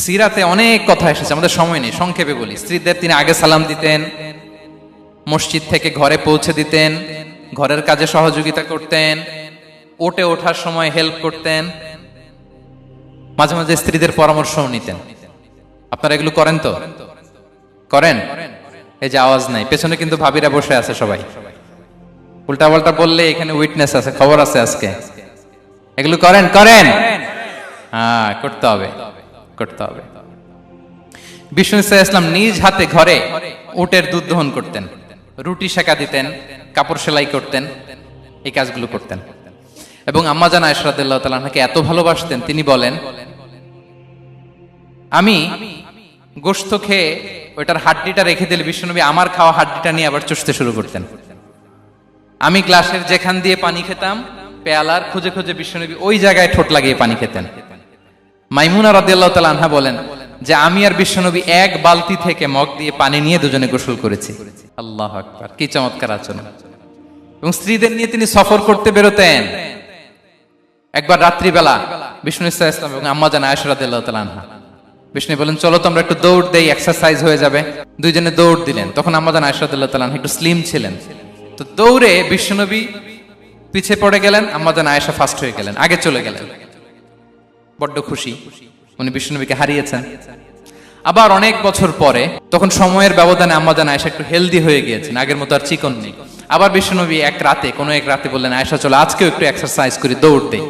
সিরাতে অনেক কথা এসেছে, আমাদের সময় নেই, সংক্ষেপে বলি। স্ত্রীদের তিনি আগে সালাম দিতেন, মসজিদ থেকে ঘরে পৌঁছে দিতেন, ঘরের কাজে সহযোগিতা করতেন, ওঠে ওঠার সময় হেল্প করতেন, মাঝে মাঝে স্ত্রীদের পরামর্শও নিতেন। আপনারা এগুলো করেন তো? করেন? এই যে আওয়াজ নাই, পেছনে কিন্তু ভাবিরা বসে আছে সবাই। উল্টা পাল্টা বললে এখানে উইটনেস আছে, খবর আছে আজকে। এগুলো করেন? করেন? হ্যাঁ, করতে হবে, করতে হবে। বিষ্ণু সাল্লাল্লাহু আলাইহি ওয়াসাল্লাম নিজ হাতে ঘরে উটের দুধ দহন করতেন, রুটি সেকা দিতেন, কাপড় সেলাই করতেন, এই কাজগুলো করতেন। এবং আম্মা জান আয়েশা রাদিয়াল্লাহু তাআলা আনহাকে এত ভালোবাসতেন, তিনি বলেন আমি গোশত খেয়ে ওইটার হাড্ডিটা রেখে দিলে বিশ্বনবী আমার খাওয়া হাড্ডিটা নিয়ে আবার চুষতে শুরু করতেন। আমি গ্লাসের যেখান দিয়ে পানি খেতাম, পেয়ালার খুঁজে খুঁজে বিশ্বনবী ওই জায়গায় ঠোঁট লাগিয়ে পানি খেতেন। মাইমুনা রাদিয়াল্লাহু তাআলা আনহা বলেন যে আমি আর বিশ্বনবী এক বালতি থেকে মগ দিয়ে পানি নিয়ে দুজনে গোসল করেছি। আল্লাহু আকবার, কি চমৎকার আচরণ। এবং স্ত্রীদের নিয়ে তিনি সফর করতে বেরোতেন। একবার রাত্রিবেলা বিষ্ণু সাল্লাল্লাহু আলাইহি ওয়াসাল্লাম এবং আম্মা জান আয়েশা রাদিয়াল্লাহু তাআলা আনহা, বিষ্ণু বলেন চলো তো আমরা একটু দৌড় দেই, এক্সারসাইজ হয়ে যাবে। দুইজনে দৌড় দিলেন। তখন আম্মা জান আয়েশা রাদিয়াল্লাহু তাআলা আনহা একটু স্লিম ছিলেন, তো দৌড়ে বিশ্বনবী পিছে পড়ে গেলেন, আম্মা জান আয়েশা ফার্স্ট হয়ে গেলেন, আগে চলে গেলেন। বড্ড খুশি, উনি বিশ্বনবীকে হারিয়েছেন। আবার অনেক বছর পরে, তখন সময়ের ব্যবধানে আম্মা জান আয়েশা একটু হেলদি হয়ে গিয়েছেন, আগের মতো আর চিকন নেই। আবার বিশ্বনবী এক রাতে বললেন আয়েশা চলো আজকেও একটু এক্সারসাইজ করি, দৌড় দেই।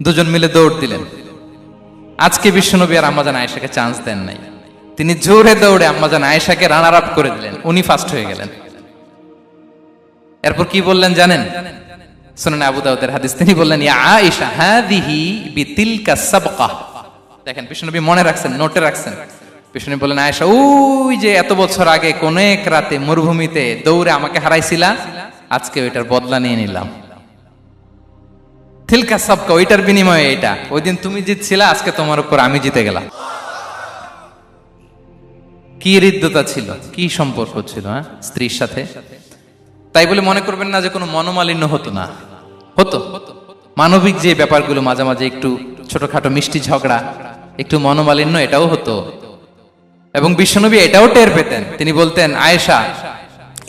দুজন মিলে দৌড় দিলেন। আজকে বিশ্বনবী আর আম্মা জান আয়েশাকে চান্স দেন নাই, তিনি জোরে দৌড়ে আম্মা জান আয়েশাকে রানার আপ করে দিলেন, উনি ফার্স্ট হয়ে গেলেন। এরপর কি বললেন জানেন? সুনান আবু দাউদের হাদিস, তিনি বললেন ইয়া আয়েশা হাদিহি বিতিলকা সাবকা। দেখেন বিশ্বনবী মনে রাখছেন, নোটে রাখছেন। বিশ্বনবী বললেন আয়েশা ওই যে এত বছর আগে কোন এক রাতে মরুভূমিতে দৌড়ে আমাকে হারাইছিলা, আজকে ওইটার বদলা নিয়ে নিলাম। তিলকা সাবকা, ওইটার বিনিময়ে এটা। ওই দিন তুমি জিতছিলা, আজকে তোমার উপর আমি জিতে গেলাম। কি হৃদ্যতা ছিল, কি সম্পর্ক ছিল স্ত্রীর সাথে। তাই বলে মনে করবেন না যে কোনো মনোমালিন্য হতো না, হতো। মানবিক যে ব্যাপারগুলো মাঝে মাঝে একটু ছোটখাটো মিষ্টি ঝগড়া, একটু মনোমালিন্য, এটাও হতো। এবং বিশ্বনবী এটাও টের পেতেন। তিনি বলতেন আয়েশা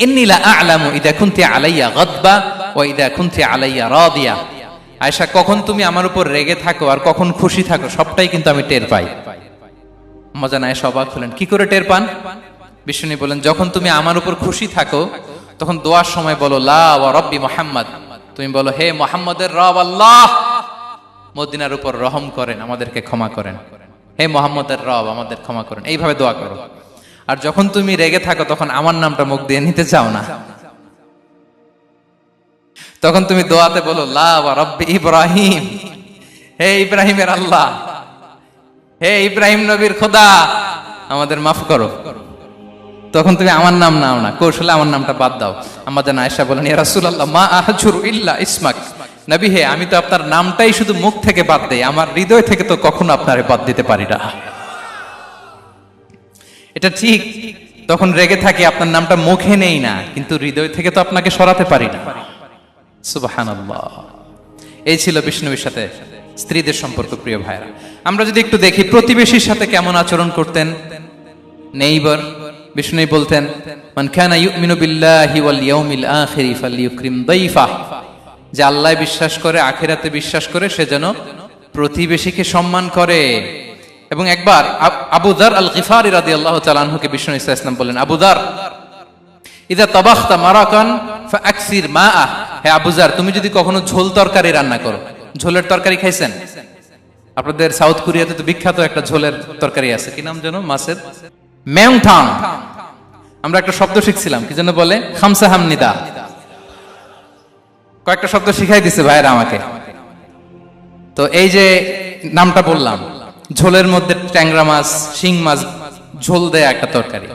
ইন্নী লা আ'লামু ইযা কুনতি আলাইয়া গাদবা ওয়া ইযা কুনতি আলাইয়া রাদিয়া। আয়েশা কখন তুমি আমার উপর রেগে থাকো আর কখন খুশি থাকো সবটাই কিন্তু আমি টের পাই। আম্মা জান আয়েশা অবাক হলেন, কি করে টের পান? বিশ্বনবী বলেন যখন তুমি আমার উপর খুশি থাকো তখন দোয়ার সময় বলো লা ওয়া রাব্বি মুহাম্মদ, তুমি বলো হে মুহাম্মদের রব আল্লাহ, মদিনার উপর রহম করেন, আমাদেরকে ক্ষমা করেন। হে মুহাম্মদের রব, আমাদের ক্ষমা করেন, এইভাবে দোয়া করো। আর যখন তুমি রেগে থাকো তখন আমার নামটা মুখ দিয়ে নিতে চাও না, তখন তুমি দোয়াতে বলো লা ওয়া রাব্বি ইব্রাহিম, হে ইব্রাহিমের আল্লাহ, হে ইব্রাহিম নবীর খোদা, আমাদের মাফ করো। তখন তুমি আমার নাম নাও না, কৌশলে আমার নামটা বাদ দাও। আম্মা জান আয়েশা বলেন ইয়া রাসূলুল্লাহ মা আহজুরু ইল্লা ইসমাক, নবী হে, আমি তো আপনার নামটাই শুধু মুখ থেকে বাদ দেই, আমার হৃদয় থেকে তো কখনো আপনারে বাদ দিতে পারি না। এটা ঠিক, তখন রেগে থাকি, আপনার নামটা মুখে নেই না, কিন্তু হৃদয় থেকে তো আপনাকে সরাতে পারি না। সুবহানাল্লাহ। এই ছিল বিষ্ণুবীর সাথে স্ত্রীদের সম্পর্ক। প্রিয় ভাইরা, আমরা যদি একটু দেখি প্রতিবেশীর সাথে কেমন আচরণ করতেন নেইবার। বিষ্ণু বলতেন, মান কানা ইউমিনু বিল্লাহি ওয়াল ইয়াউমিল আখিরি ফালইউকরিম দাইফা, যে আল্লাহ বিশ্বাস করে, আখিরাতে বিশ্বাস করে, সে যেন প্রতিবেশীকে সম্মান করে। এবং একবার আবু যার আল গিফারি রাদিয়াল্লাহু তাআলা আনহুকে বিষ্ণু ইসা ইসলাম বললেন, আবু যার, ইদা তাবাখতা মারাকান ফাআকসির মাআ, হে আবু যার, তুমি যদি কখনো ঝোল তরকারি রান্না করো, ঝোলের তরকারি খাইছেন? আপনাদের সাউথ কোরিয়াতে তো বিখ্যাত একটা ঝোলের তরকারি আছে, কি নাম যেন, মাছের মেয়ংথাং। আমরা একটা শব্দ শিখছিলাম, কি যেন বলে, খামসা হামনিদা। কয়েকটা শব্দ শিখাই দিছে ভাইরা আমাকে। তো এই যে নামটা বললাম, ঝোলের মধ্যে ট্যাংরা মাছ, শিং মাছ ঝোল দেয়া একটা তরকারি।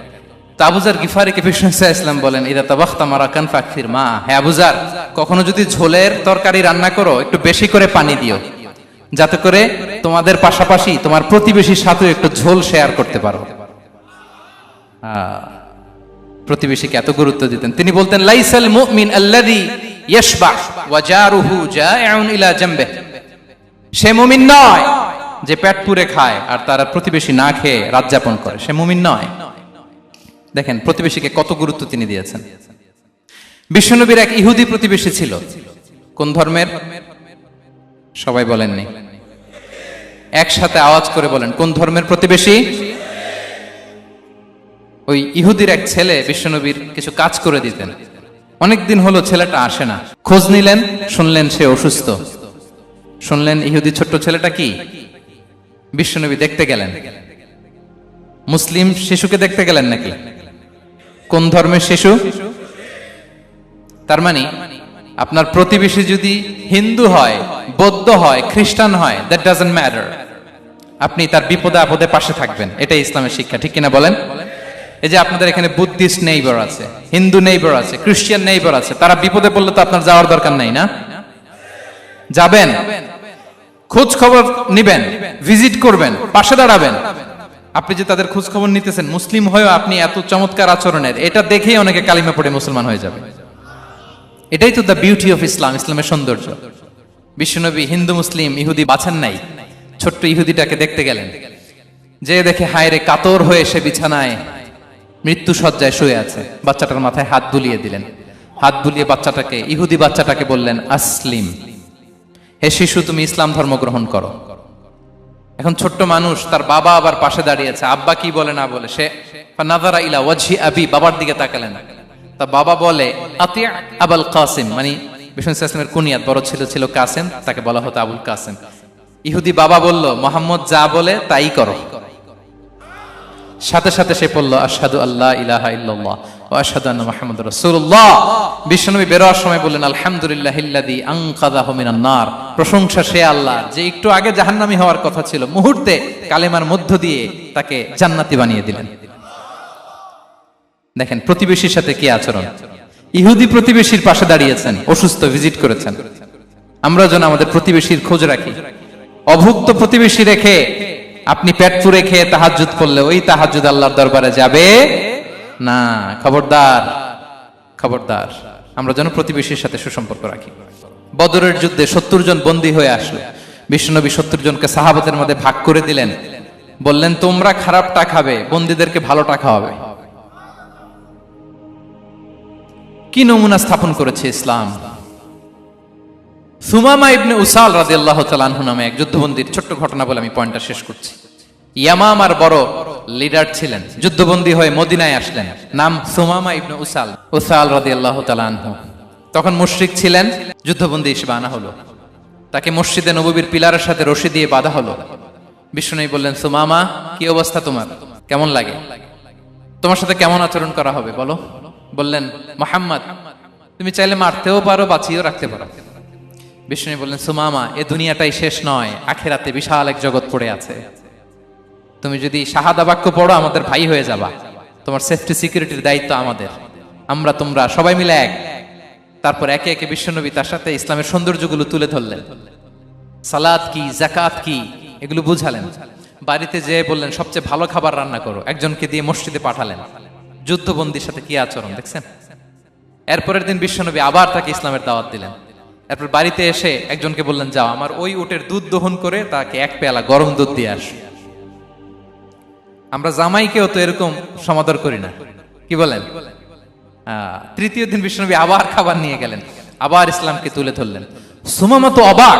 তো আবু যার গিফারিকে বিষ্ণু সাল্লাল্লাহু আলাইহি ওয়াসাল্লাম বলেন, ইদা তাবাখতা মারাকান ফাকফির মা, হে আবু যার, কখনো যদি ঝোলের তরকারি রান্না করো, একটু বেশি করে পানি দিও, যাতে করে তোমাদের পাশাপাশি তোমার প্রতিবেশীর সাথে একটু ঝোল শেয়ার করতে পারো। প্রতিবেশীকে এত গুরুত্ব দিতেন। তিনি বলতেন, লাইসাল মুমিন আল্লাযী ইয়াশবা ওয়া জারুহু জাইউন ইলা জামবিহি, সে মুমিন নয় যে পেট পুরে খায় আর তার প্রতিবেশী না খেয়ে রাত যাপন করে, সে মুমিন নয়। দেখেন প্রতিবেশীকে কত গুরুত্ব তিনি দিয়েছেন। বিশ্বনবীর এক ইহুদি প্রতিবেশী ছিল। কোন ধর্মের? সবাই বলেননি, একসাথে আওয়াজ করে বলেন, কোন ধর্মের প্রতিবেশী? ওই ইহুদির এক ছেলে বিশ্বনবীর কিছু কাজ করে দিতেন। অনেকদিন হলো ছেলেটা আসে না। খোঁজ নিলেন, শুনলেন সে অসুস্থ। শুনলেন ইহুদি ছোট্ট ছেলেটা কি? বিশ্বনবী দেখতে গেলেন। মুসলিম শিশুকে দেখতে গেলেন নাকি? কোন ধর্মের শিশু? তার মানে আপনার প্রতিবেশী যদি হিন্দু হয়, বৌদ্ধ হয়, খ্রিস্টান হয়, দ্যাট ডাজন্ট ম্যাটার, আপনি তার বিপদে আপদে পাশে থাকবেন। এটাই ইসলামের শিক্ষা, ঠিক কিনা বলেন? এই যে আপনাদের এখানে বুদ্ধিস্ট নেইবার আছে, হিন্দু নেইবার আছে, খ্রিস্টান নেইবার আছে, তারা বিপদে পড়লে তো আপনার যাওয়ার দরকার নাই না? যাবেন, খোঁজ খবর নিবেন, ভিজিট করবেন, পাশে দাঁড়াবেন। আপনি যে তাদের খোঁজ খবর নিতেছেন, মুসলিম হয়েও আপনি এত চমৎকার আচরণের, এটা দেখেই অনেকে কালিমা পড়ে মুসলমান হয়ে যাবে। এটাই তো দ্য বিউটি অফ ইসলাম, ইসলামের সৌন্দর্য। বিশ্বনবী হিন্দু মুসলিম ইহুদি বাছেন নাই, ছোট্ট ইহুদিটাকে দেখতে গেলেন। যে দেখে হায়রে, কাতর হয়ে সে বিছানায় মৃত্যু শয্যায় শুয়ে আছে। বাচ্চাটার মাথায় হাত বুলিয়ে দিলেন। হাত বুলিয়ে বাচ্চাটাকে, ইহুদি বাচ্চাটাকে বললেন, আসলিম, হে শিশু, তুমি ইসলাম ধর্ম গ্রহণ করো। এখন ছোট্ট মানুষ, তার বাবা আবার পাশে দাঁড়িয়েছে, আব্বা কি বলে না বলে, সে নাযারা ইলা ওয়াজহি আবি, বাবার দিকে তাকালেন। তা বাবা বলে, আতি আবুল কাসিম, মানে বিষ্ণু সাল্লাল্লাহু আলাইহি ওয়াসাল্লামের কুনিয়াত, বড় ছেলে ছিল কাসিম, তাকে বলা হতো আবুল কাসিম। ইহুদি বাবা বলল, মুহাম্মদ যা বলে তাই করো। সাথে সাথে সে পড়ল, আশহাদু আল্লা ইলাহা ইল্লাল্লাহ ওয়া আশহাদু আন্না মুহাম্মাদুর রাসূলুল্লাহ। বিশ্বনবী বেরোয়ার সময় বললেন, আলহামদুলিল্লাহিল্লাযী আনকাযাহু মিনান নার, প্রশংসা সে আল্লাহর যে একটু আগে জাহান্নামী হওয়ার কথা ছিল, মুহূর্তে কালেমার মধ্য দিয়ে তাকে জান্নাতি বানিয়ে দিলেন। দেখেন প্রতিবেশীর সাথে কি আচরণ। ইহুদি প্রতিবেশীর পাশে দাঁড়িয়েছেন, অসুস্থ, ভিজিট করেছেন। আমরা যেন আমাদের প্রতিবেশীর খোঁজ রাখি। অভুক্ত প্রতিবেশী রেখে আপনি পেট পুরে খেয়ে তাহাজ্জুদ পড়লে ওই তাহাজ্জুদ আল্লাহর দরবারে যাবে না। খবরদার, খবরদার, আমরা যেন প্রতিবেশীর সাথে সুসম্পর্ক রাখি। বদরের যুদ্ধে 70 জন বন্দী হয়ে আসলো। বিশ্বনবী 70 জনকে সাহাবাদের মধ্যে ভাগ করে দিলেন। বললেন, তোমরা খারাপটা খাবে, বন্দীদেরকে ভালোটা খাওয়াবে। কি নমুনা স্থাপন করেছে ইসলাম। সুমামা ইবনে উসাল রাদিয়াল্লাহু তাআলা আনহু নামে এক যুদ্ধবন্দীর ছোট্ট ঘটনা বলে আমি পয়েন্টটা শেষ করছি। ইয়ামামার বড় লিডার ছিলেন, যুদ্ধবন্দী হয়ে মদিনায় আসলেন। নাম সুমামা ইবনে উসাল রাদিয়াল্লাহু তাআলা আনহু। তখন মুশরিক ছিলেন, যুদ্ধবন্দী হিসেবে আনা হলো। তাকে মসজিদে নববীর পিলারের সাথে রশি দিয়ে বাঁধা হলো। বিষ্ণু বললেন, সুমামা, কি অবস্থা তোমার, কেমন লাগে, তোমার সাথে কেমন আচরণ করা হবে বলো। বললেন, মুহাম্মদ, তুমি চাইলে মারতেও পারো, বাঁচিয়েও রাখতে পারো। বিষ্ণু বললেন, সুমামা, এ দুনিয়াটাই শেষ নয়, আখিরাতে বিশাল এক জগৎ পড়ে আছে। তুমি যদি শাহাদা বাক্য পড়ো, আমাদের ভাই হয়ে যাবা। তোমার সেফটি সিকিউরিটির দায়িত্ব আমাদের। আমরা তোমরা সবাই মিলে এক। তারপর একে একে বিশ্বনবী তার সাথে ইসলামের সৌন্দর্যগুলো তুলে ধরলেন, সালাত কি, জাকাত কি, এগুলো বুঝালেন। বাড়িতে যেয়ে বললেন সবচেয়ে ভালো খাবার রান্না করো, একজনকে দিয়ে মসজিদে পাঠালেন। যুদ্ধবন্দীর সাথে কি আচরণ দেখছেন। এরপরের দিন বিশ্বনবী আবার তাকে ইসলামের দাওয়াত দিলেন। এরপর বাড়িতে এসে একজনকে বললেন, যাও আমার ওই উটের দুধ দহন করে তাকে এক পেয়ালা গরম দুধ দিয়ে আস। আমরা জামাইকেও তো এরকম সমাদর করি না, কি বলেন? তৃতীয় দিন বিশ্বনবী আবার খাবার নিয়ে গেলেন, আবার ইসলামকে তুলে ধরলেন। সুমামা তো অবাক,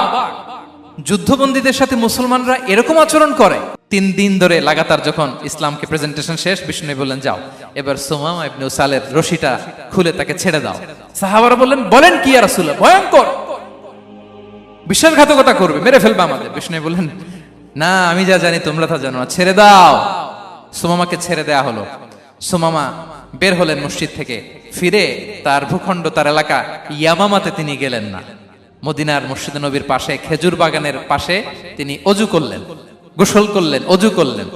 যুদ্ধবন্দীদের সাথে মুসলমানরা এরকম আচরণ করে। 3 দিন ধরে লাগাতার যখন ইসলামকে প্রেজেন্টেশন শেষ, বিষ্ণু বললেন, যাও এবার সুমামা ইবনে উসালের রশিটা খুলে তাকে ছেড়ে দাও। সাহাবারা বললেন, বলেন কি ইয়া রাসূলুল্লাহ, ভয়ঙ্কর, বিশ্বাসঘাতকতা করবে, মেরে ফেলবে আমাদের। বিষ্ণু বললেন, না, আমি যা জানি তোমরা তা জানো না, ছেড়ে দাও। সুমামাকে ছেড়ে দেয়া হলো। সুমামা বের হলেন মসজিদ থেকে, ফিরে তার ভূখণ্ড, তার এলাকা ইয়ামামাতে তিনি গেলেন না। মদিনার মসজিদে নবীর পাশে খেজুর বাগানের পাশে তিনি অজু করলেন, গোসল করলেন, অজু করলেন।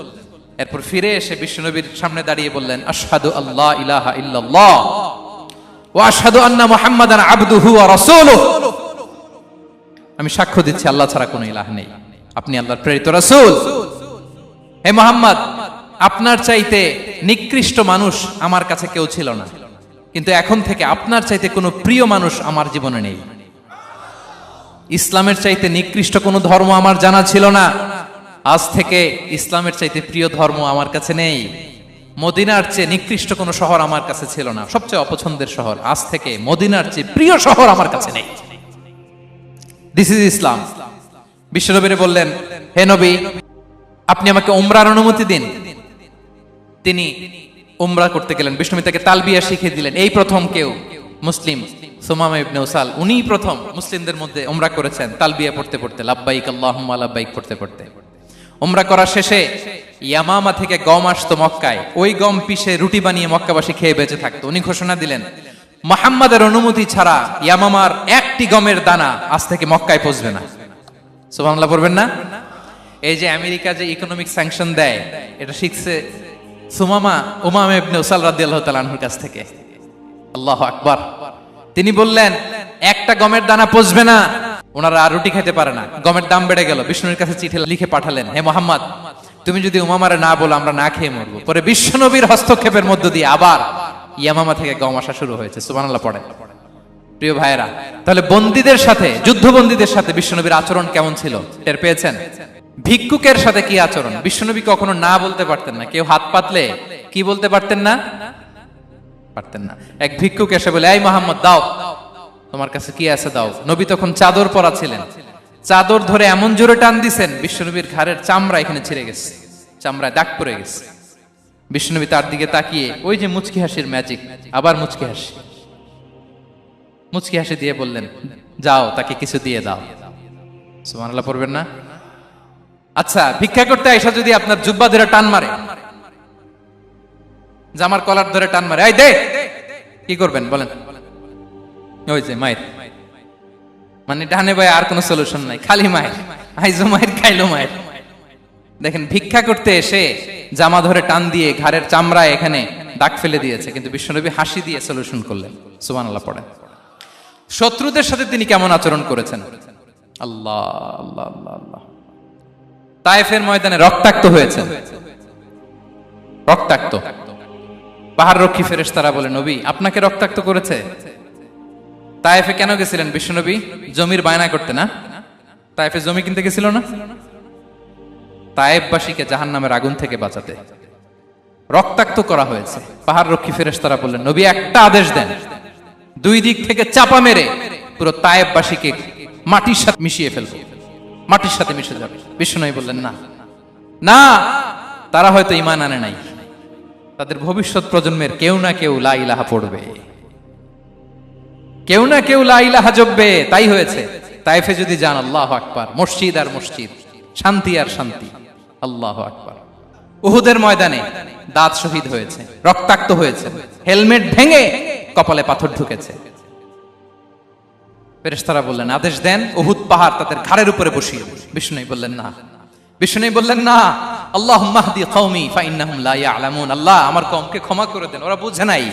এরপর ফিরে এসে বিশ্বনবীর সামনে দাঁড়িয়ে বললেন, আশহাদু আল্লা ইলাহা ইল্লাল্লাহ ওয়া আশহাদু আন্না মুহাম্মাদান আবদুহু ওয়া রাসূলুহু। আমি সাক্ষ্য দিচ্ছি আল্লাহ ছাড়া কোনো ইলাহ নেই, আপনি আল্লাহর প্রেরিত রাসূল। হে মুহাম্মদ, আপনার চাইতে নিকৃষ্ট মানুষ আমার কাছে কেউ ছিল না, কিন্তু এখন থেকে আপনার চাইতে কোনো প্রিয় মানুষ আমার জীবনে নেই। ইসলামের চাইতে নিকৃষ্ট কোনো ধর্ম আমার জানা ছিল না, আজ থেকে ইসলামের চাইতে প্রিয় ধর্ম আমার কাছে নেই। মদিনার চেয়ে নিকৃষ্ট কোনো শহর আমার কাছে ছিল না, সবচেয়ে অপছন্দের শহর, আজ থেকে মদিনার চেয়ে প্রিয় শহর আমার কাছে নেই। দিস ইজ ইসলাম। বিশ্বনবী বললেন, হে নবী, আপনি আমাকে উমরার অনুমতি দিন। তিনি উমরা করতে গেলেন। বিষ্ণু তাকে তালবিয়া শিখিয়ে দিলেন। এই প্রথম কেউ মুসলিম, সুমামা ইবনে উসাল, উনিই প্রথম মুসলিমদের মধ্যে উমরা করেছেন তালবিয়া পড়তে পড়তে, লাব্বাইক আল্লাহুম্মা লাব্বাইক পড়তে পড়তে। উমরা করার শেষে ইয়ামামা থেকে গম আসতো মক্কায়, ওই গম পিষে রুটি বানিয়ে মক্কাবাসী খেয়ে বেঁচে থাকতো। উনি ঘোষণা দিলেন, মুহাম্মাদের অনুমতি ছাড়া ইয়ামামার একটি গমের দানা আজ থেকে মক্কায় পৌঁছবে না। সুবহানাল্লাহ পড়বেন না? এই যে আমেরিকা যে ইকোনমিক স্যাংশন দেয়, এটা শিখছে সুমামা উমামা ইবনে উসাল রাদিয়াল্লাহু তাআলা আনহুর কাছ থেকে। আল্লাহু আকবার। তিনি বললেন, একটা গমের দানা পচবে না, ওনারা আর রুটি খেতে পারে না। গমের দাম বেড়ে গেল। বিষ্ণুর কাছে চিঠি লিখে পাঠালেন, হে মুহাম্মদ, তুমি যদি উমামারে না বলো আমরা না খেয়ে মরবো। পরে বিশ্বনবীর হস্তক্ষেপের মধ্য দিয়ে আবার ইয়ামামা থেকে গম আসা শুরু হয়েছে। সুবহানাল্লাহ পড়ে। প্রিয় ভাইয়েরা, তাহলে বন্দীদের সাথে, যুদ্ধবন্দীদের সাথে বিশ্বনবীর আচরণ কেমন ছিল টের পেয়েছেন? ভিক্ষুকের সাথে কি আচরণ? বিশ্বনবী কখনো না বলতে পারতেন না। কেউ হাত পাতলে কি বলতে পারতেন না? পারতেন না। এক ভিক্ষুক এসে বলে, এই মুহাম্মদ, দাও, তোমার কাছে কি আছে দাও। নবী তখন চাদর পরা ছিলেন। চাদর ধরে এমন জোরে টান দিছেন, বিশ্বনবীর ঘাড়ের চামড়া এখানে ছিঁড়ে গেছে, চামড়ায় দাগ পড়ে গেছে। বিশ্বনবী তার দিকে তাকিয়ে, ওই যে মুচকি হাসির ম্যাজিক, আবার মুচকি হাসি, মুচকি হাসি দিয়ে বললেন, যাও তাকে কিছু দিয়ে দাও। সুবহানাল্লাহ পড়বেন না? আচ্ছা, ভিক্ষা করতে আইসা যদি আপনার জুব্বা ধরে টান মারে, জামার কলার ধরে টান মারে, এই দে, কি করবেন বলেন? ওই যে মায়ের, মানে ডানে বায়ে আর কোনো সলিউশন নাই, খালি মায়ের, আইজো মায়ের, খাইলো মায়ের। দেখেন, ভিক্ষা করতে এসে জামা ধরে টান দিয়ে ঘাড়ের চামড়ায় এখানে দাগ ফেলে দিয়েছে, কিন্তু বিশ্বনবী হাসি দিয়ে সলিউশন করলেন। সুবহানাল্লাহ পড়ে। শত্রুদের সাথে তিনি কেমন আচরণ করেছেন? আল্লাহ আল্লাহ আল্লাহ আল্লাহ। তায়েফের ময়দানে রক্তাক্ত হয়েছেন, রক্তাক্ত। পাহাড় রক্ষী ফেরেশতারা বলে, নবী আপনাকে রক্তাক্ত করেছে? তায়েফে কেন গেছিলেন বিশ্বনবী? জমির বায়না করতে না? তায়েফে জমি কিনতে গেছিল না? তায়েফবাসীকে জাহান্নামের আগুন থেকে বাঁচাতে রক্তাক্ত করা হয়েছে। পাহাড় রক্ষী ফেরেশতারা বললেন, নবী একটা আদেশ দেন, দুই দিক থেকে চাপা মেরে পুরো তায়েফবাসীকে মাটির সাথে মিশিয়ে ফেলবো, মাটির সাথে মিশে যাবে। বিশ্বনবী বললেন, না না, তারা হয়তো ঈমান আনে নাই, তাদের ভবিষ্যৎ প্রজন্মের কেউ না কেউ লা ইলাহা পড়বে, কেউ না কেউ লা ইলাহা জপবে। তাই হয়েছে। তায়েফে যদি যান, আল্লাহু আকবার, মসজিদ আর মসজিদ, শান্তি আর শান্তি। আল্লাহু আকবার। উহুদের ময়দানে দাঁত শহীদ হয়েছে, রক্তাক্ত হয়েছে, হেলমেট ভেঙে কপালে পাথর ঢুকেছে। ফেরেশতারা বললেন, আদেশ দেন, উহুদ পাহাড় তাদের ঘাড়ের উপরে বসিয়ে। বিষ্ণু বললেন, না। বিষ্ণু বললেন, না, আল্লাহুম্মা হদি কওমি ফাইন্নাহুম লা ইয়ালামুন। আল্লাহ আমার কওমকে ক্ষমা করে দেন, ওরা বুঝে নাই।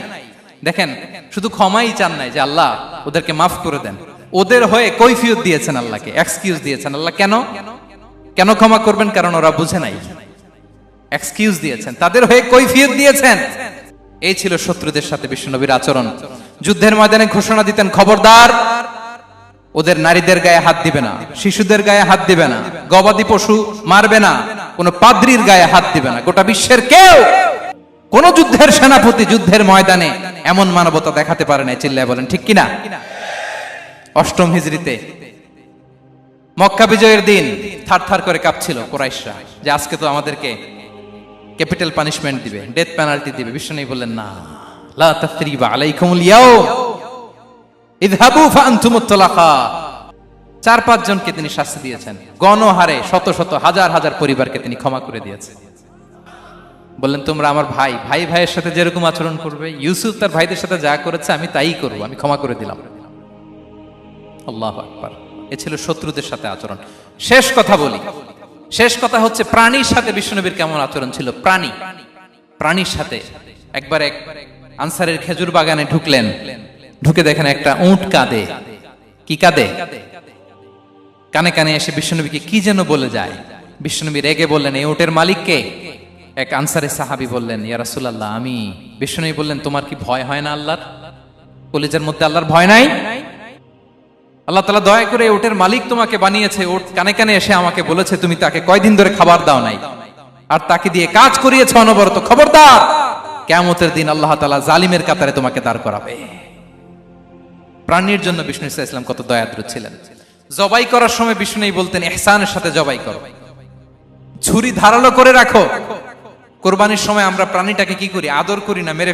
দেখেন, শুধু ক্ষমাই চান নাই যে আল্লাহ ওদেরকে মাফ করে দেন, ওদের হয়ে কৈফিয়ত দিয়েছেন আল্লাহকে, এক্সকিউজ দিয়েছেন। আল্লাহ কেন কেন ক্ষমা করবেন? কারণ ওরা বুঝে নাই। এক্সকিউজ দিয়েছেন, তাদের হয়ে কৈফিয়ত দিয়েছেন। এই ছিল শত্রুদের সাথে বিশ্বনবীর আচরণ। যুদ্ধের ময়দানে ঘোষণা দিতেন, খবরদার ওদের নারীদের গায়ে হাত দিবে না, শিশুদের গায়ে হাত দিবে না, গবাদি পশু মারবে না, কোন পাদ্রীর গায়ে হাত দিবে না। গোটা বিশ্বের কেউ, কোন যুদ্ধের সেনাপতি যুদ্ধের ময়দানে এমন মানবতা দেখাতে পারে না। চিল্লায় বলেন ঠিক কিনা? অষ্টম হিজরিতে মক্কা বিজয়ের দিন থারথার করে কাঁপছিল কুরাইশরা যে আজকে তো আমাদেরকে ক্যাপিটাল পানিশমেন্ট দিবে, ডেথ পেনাল্টি দিবে। বিশ্বনবী বললেন, না, লা তাসরিবা আলাইকুমুল ইয়াউম ইযহাবু ফাআনতুমুত তুলাকা। 4-5 জনকে তিনি শাস্তি দিয়েছেন, গণহারে শত শত হাজার হাজার পরিবারকে তিনি ক্ষমা করে দিয়েছেন। বললেন, তোমরা আমার ভাই, ভাই ভাইয়ের সাথে যেরকম আচরণ করবে, ইউসুফ তার ভাইদের সাথে যা করেছে আমি তাই করব, আমি ক্ষমা করে দিলাম। আল্লাহু আকবার। এ ছিল শত্রুদের সাথে আচরণ। শেষ কথা বলি, শেষ কথা হচ্ছে প্রাণীর সাথে বিশ্বনবীর কেমন আচরণ ছিল। প্রাণীর সাথে একবার এক আনসারের খেজুর বাগানে ঢুকলেন, ঢুকে দেখেন একটা উট কাঁদে। কি কাঁদে? কানে কানে এসে বিশ্বনবীকে কি যেন বলে যায়। বিশ্বনবী রেগে বললেন, এই উটের মালিক কে? এক আনসারের সাহাবী বললেন, ইয়া রাসূলুল্লাহ আমি। বিশ্বনবী বললেন, তোমার কি ভয় হয় না আল্লাহর? কলিজার মধ্যে আল্লাহর ভয় নাই? আল্লাহ তাআলা দয়া করে উটের মালিক তোমাকে বানিয়েছে, উট কানে কানে এসে আমাকে বলেছে তুমি তাকে কয়দিন ধরে খাবার দাও নাই, আর তাকে দিয়ে কাজ করিয়েছে অনবরত। খবরদার, কিয়ামতের দিন আল্লাহ তাআলা জালিমের কাতারে তোমাকে দাঁড় করাবে। প্রাণীর জন্য বিষ্ণু ইসা ইসলাম কত দয়াদ্র ছিলেন। জবাই করার সময় বিষ্ণু বলতেন, ইহসানের সাথে জবাই করো, ছুরি ধারালো করে রাখো। কোরবানির সময় আমরা প্রাণীটাকে কি করি? আদর করি না, মেরে